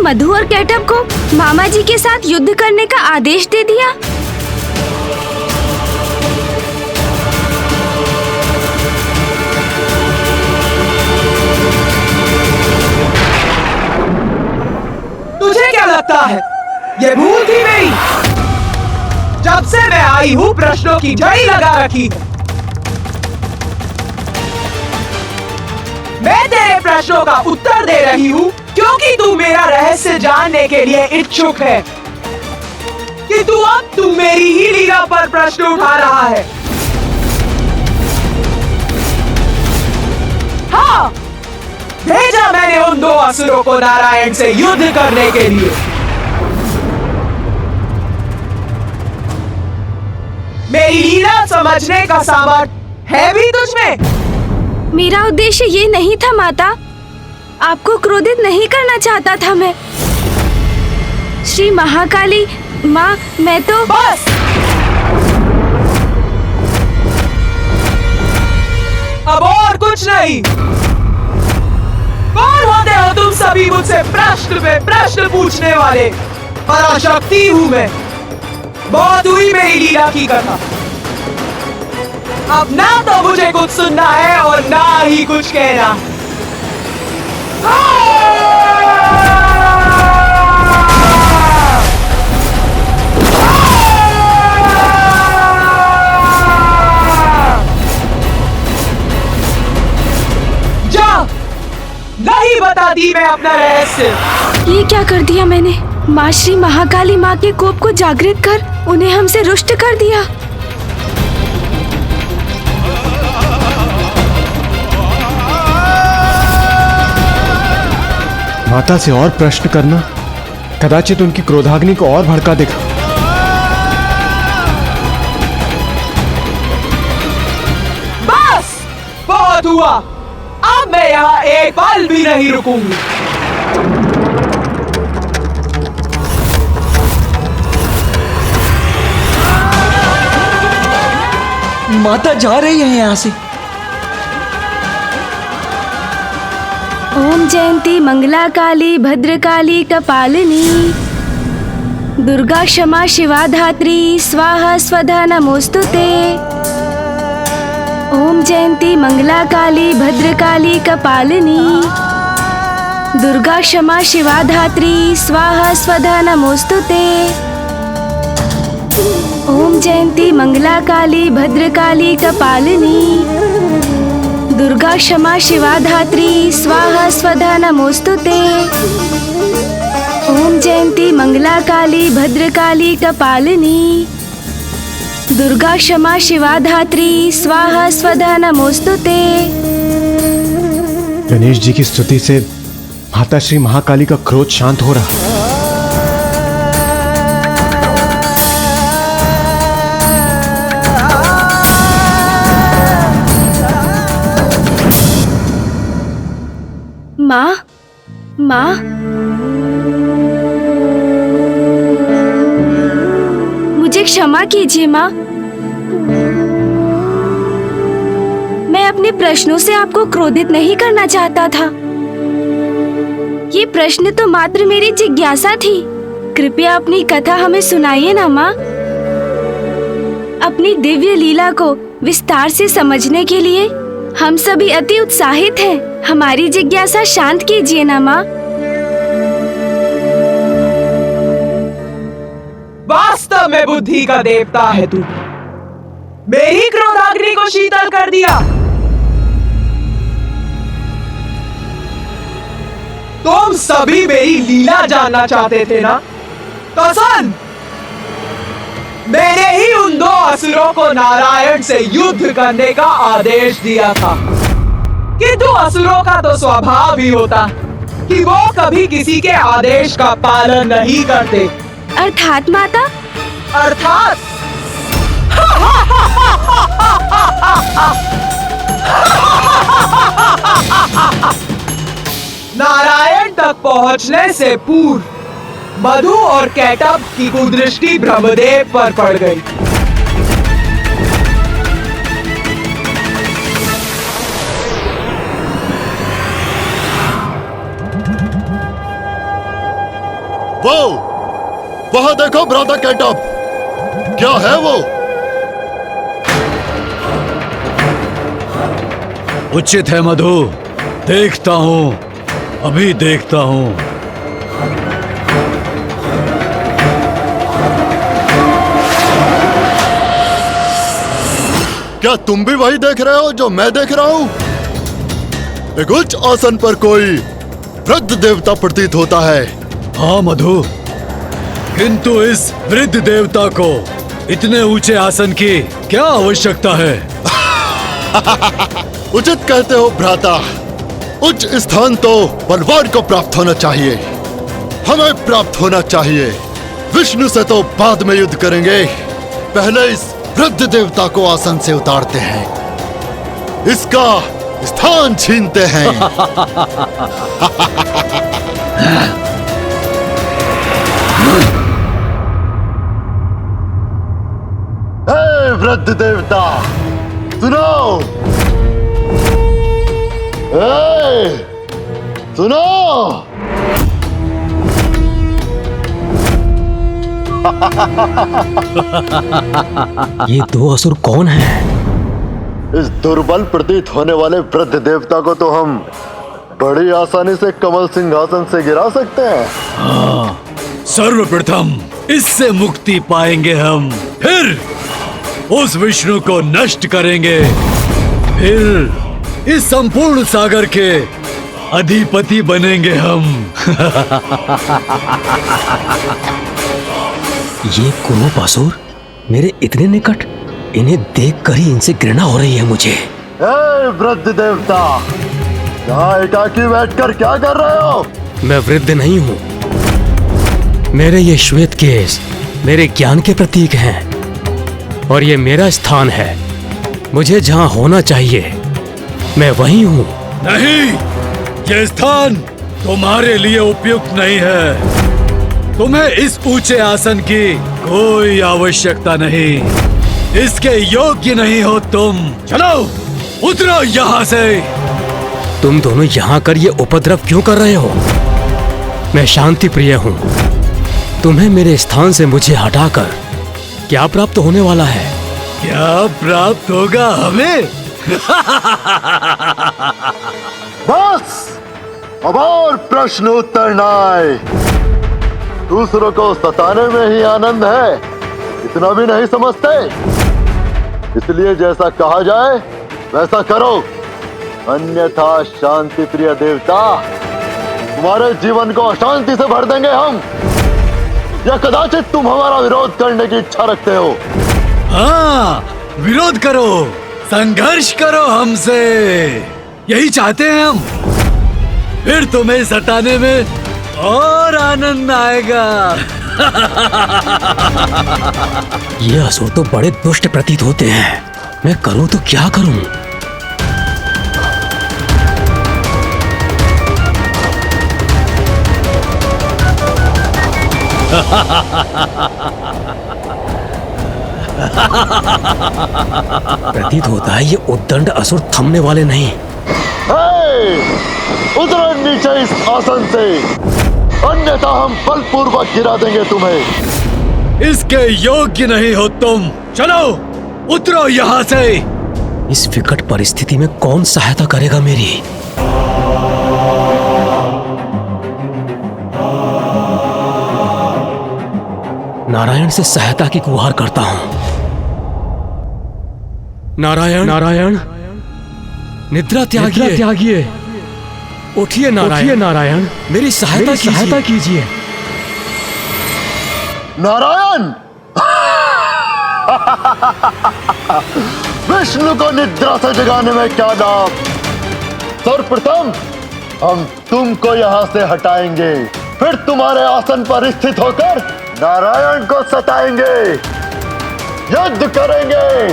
मधु और कैटब को मामा जी के साथ युद्ध करने का आदेश दे दिया। तुझे क्या लगता है ये भूल थी मेरी? जब से मैं आई हूँ प्रश्नों की झड़ी लगा रखी है। मैं तेरे प्रश्नों का उत्तर दे रही हूँ क्योंकि तू मेरा रहस्य जानने के लिए इच्छुक है कि तू मेरी ही लीला पर प्रश्न उठा रहा है। हाँ, भेजा मैंने उन दो असुरों को नारायण से युद्ध करने के लिए। मेरी लीला समझने का सामर्थ्य है भी तुझमें? मेरा उद्देश्य ये नहीं था माता, आपको क्रोधित नहीं करना चाहता था मैं। श्री महाकाली माँ, मैं तो बस। अब और कुछ नहीं। कौन होते हो तुम सभी मुझसे प्रश्न पे प्रश्न पूछने वाले? पराशक्ति हूँ मैं। बहुत हुई मेरी लीला की कथा। अब ना तो मुझे कुछ सुनना है और ना ही कुछ कहना। जा, नहीं बताती मैं अपना रहस्य। ये क्या कर दिया मैंने? माँ श्री महाकाली माँ के कोप को जागृत कर उन्हें हमसे रुष्ट कर दिया। माता से और प्रश्न करना कदाचित उनकी क्रोधाग्नि को और भड़का देगा। बस, बहुत हुआ। अब मैं यहाँ एक पल भी नहीं रुकूंगी। माता जा रही है यहाँ से। ओम जयंती मंगला काली भद्रकाली कपालिनी दुर्गा क्षमा शिवा धात्री स्वाहा स्वधा नमोस्तुते। ओम जयंती मंगला काली भद्रकाली कपालिनी दुर्गा क्षमा शिवा धात्री स्वाहा स्वधा नमोस्तुते। ओम जयंती मंगला काली भद्रकाली कपालिनी दुर्गा क्षमा शिवा धात्री स्वाहा स्वधा नमोस्तुते। ओम जयंती मंगला काली भद्रकाली कपालिनी दुर्गा क्षमा शिवा धात्री स्वाहा स्वधा नमोस्तुते। गणेश जी की स्तुति से माता श्री महाकाली का क्रोध शांत हो रहा। माँ, माँ, मुझे क्षमा कीजिए माँ। मैं अपने प्रश्नों से आपको क्रोधित नहीं करना चाहता था। ये प्रश्न तो मात्र मेरी जिज्ञासा थी। कृपया अपनी कथा हमें सुनाइए ना माँ। अपनी दिव्य लीला को विस्तार से समझने के लिए हम सभी अति उत्साहित हैं। हमारी जिज्ञासा शांत कीजिए ना माँ। वास्तव में बुद्धि का देवता है तू। मेरी क्रोधाग्नि को शीतल कर दिया। तुम सभी मेरी लीला जानना चाहते थे ना? तो सुन, मैंने ही उन दो असुरों को नारायण से युद्ध करने का आदेश दिया था। किंतु असुरों का तो स्वभाव ही होता कि वो कभी किसी के आदेश का पालन नहीं करते। अर्थात माता? अर्थात नारायण तक पहुंचने से पूर्व मधु और कैटब की कुदृष्टि ब्रह्मदेव पर पड़ गई। वहां देखो ब्रदर कैटअप, क्या है वो? उचित है मधु, देखता हूं, अभी देखता हूं। क्या तुम भी वही देख रहे हो जो मैं देख रहा हूं? एक उच्च आसन पर कोई वृद्ध देवता प्रतीत होता है। हाँ मधु, किंतु इस वृद्ध देवता को इतने ऊंचे आसन की क्या आवश्यकता है? उचित कहते हो भ्राता। उच्च स्थान तो बलवान को प्राप्त होना चाहिए, हमें प्राप्त होना चाहिए। विष्णु से तो बाद में युद्ध करेंगे, पहले इस वृद्ध देवता को आसन से उतारते हैं, इसका स्थान छीनते हैं। वृद्ध देवता सुनो, सुनो। ये दो असुर कौन हैं? इस दुर्बल प्रतीत होने वाले वृद्ध देवता को तो हम बड़ी आसानी से कमल सिंहासन से गिरा सकते हैं। हाँ, सर्वप्रथम इससे मुक्ति पाएंगे हम, फिर उस विष्णु को नष्ट करेंगे, फिर इस संपूर्ण सागर के अधिपति बनेंगे हम। ये कुरूप असुर मेरे इतने निकट, इन्हें देखकर ही इनसे घृणा हो रही है मुझे। वृद्ध देवता, यहाँ एकाकी बैठकर क्या कर रहे हो? मैं वृद्ध नहीं हूँ। मेरे ये श्वेत केश मेरे ज्ञान के प्रतीक हैं और ये मेरा स्थान है। मुझे जहाँ होना चाहिए मैं वहीं हूँ। नहीं, ये स्थान तुम्हारे लिए उपयुक्त नहीं है। तुम्हें इस ऊंचे आसन की कोई आवश्यकता नहीं, इसके योग्य नहीं हो तुम। चलो उतरो यहाँ से। तुम दोनों यहाँ कर ये उपद्रव क्यों कर रहे हो? मैं शांति प्रिय हूँ। तुम्हें मेरे स्थान से मुझे हटाकर क्या प्राप्त होने वाला है? क्या प्राप्त होगा हमें? बस अब और प्रश्न उत्तर न आए। दूसरों को सताने में ही आनंद है, इतना भी नहीं समझते। इसलिए जैसा कहा जाए वैसा करो, अन्यथा शांति प्रिय देवता तुम्हारे जीवन को अशांति से भर देंगे हम, या कदाचित तुम हमारा विरोध करने की इच्छा रखते हो। हाँ, विरोध करो, संघर्ष करो हमसे, यही चाहते हैं हम। फिर तुम्हें सताने में और आनंद आएगा। ये असुर तो बड़े दुष्ट प्रतीत होते हैं। मैं करूं तो क्या करूं? प्रतीत होता है ये उद्दंड असुर थमने वाले नहीं। उतरो नीचे इस आसन से, अन्यथा हम बलपूर्वक गिरा देंगे तुम्हें। इसके योग्य नहीं हो तुम। चलो उतरो यहाँ से। इस विकट परिस्थिति में कौन सहायता करेगा मेरी? नारायण से सहायता की गुहार करता हूं। नारायण, नारायण, निद्रा त्यागिए, उठिए नारायण, नारायण, मेरी सहायता कीजिए। नारायण, विष्णु को निद्रा से जगाने में क्या लाभ? सर्वप्रथम हम तुमको यहाँ से हटाएंगे, फिर तुम्हारे आसन पर स्थित होकर नारायण को सताएंगे, युद्ध करेंगे,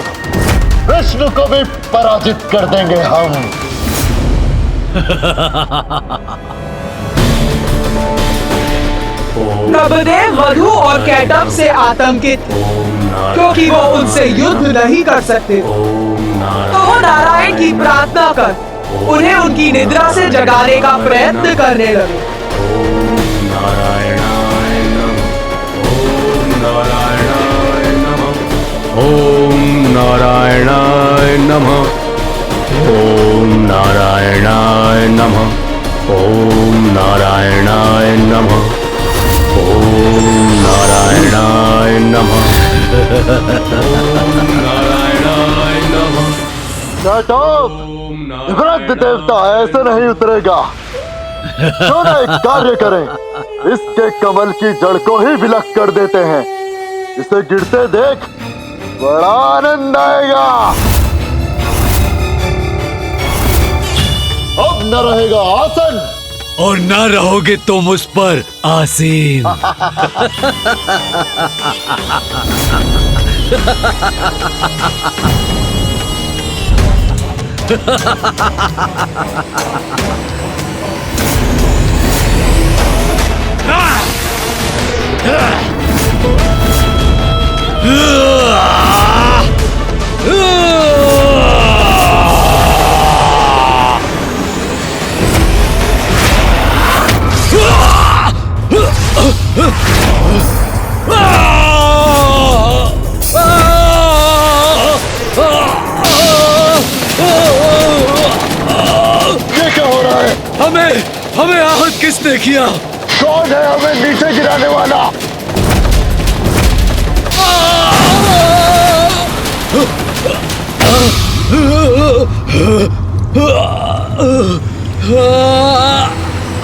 विष्णु को भी पराजित कर देंगे हम। नभदेव वधु और कैटब से आतंकित, क्योंकि वो उनसे युद्ध नहीं कर सकते, तो वो नारायण की प्रार्थना कर उन्हें उनकी निद्रा से जगाने का प्रयत्न करने लगे। ओम नारायणाय नमः। ओम नारायणाय नमः। ओम नारायणाय नमः। ओम नारायणाय नमः। ओम नारायणाय नमः। वृद्ध देवता ऐसे नहीं उतरेगा। क्यों ना एक कार्य करें, इसके कमल की जड़ को ही विलक कर देते हैं। इसे गिरते देख बड़ा आनंद आएगा। अब न रहेगा आसन और न रहोगे तुम उस पर आसीन। ये क्या हो रहा है? हमें आहत किसने किया? कौन है हमें नीचे गिराने वाला?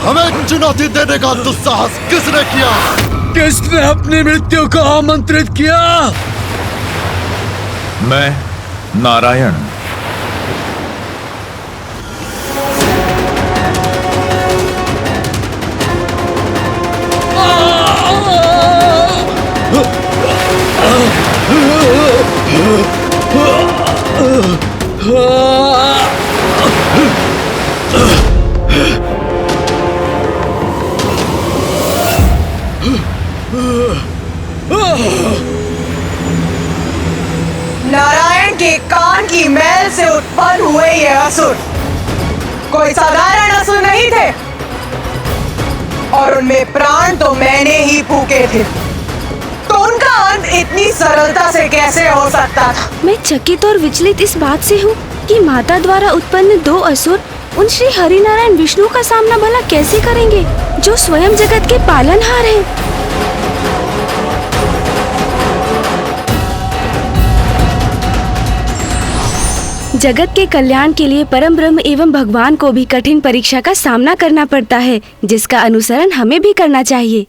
हमें चुनौती देने का दुस्साहस किसने किया? किसने अपनी मृत्यु को आमंत्रित किया? मैं नारायण। नारायण के कान की मैल से उत्पन्न हुए ये असुर कोई साधारण असुर नहीं थे और उनमें प्राण तो मैंने ही फूके थे, तो उनका अंत इतनी सरलता से कैसे हो सकता था? मैं चकित और विचलित इस बात से हूँ कि माता द्वारा उत्पन्न दो असुर उन श्री हरिनारायण विष्णु का सामना भला कैसे करेंगे, जो स्वयं जगत के पालनहार हैं। जगत के कल्याण के लिए परम ब्रह्म एवं भगवान को भी कठिन परीक्षा का सामना करना पड़ता है, जिसका अनुसरण हमें भी करना चाहिए।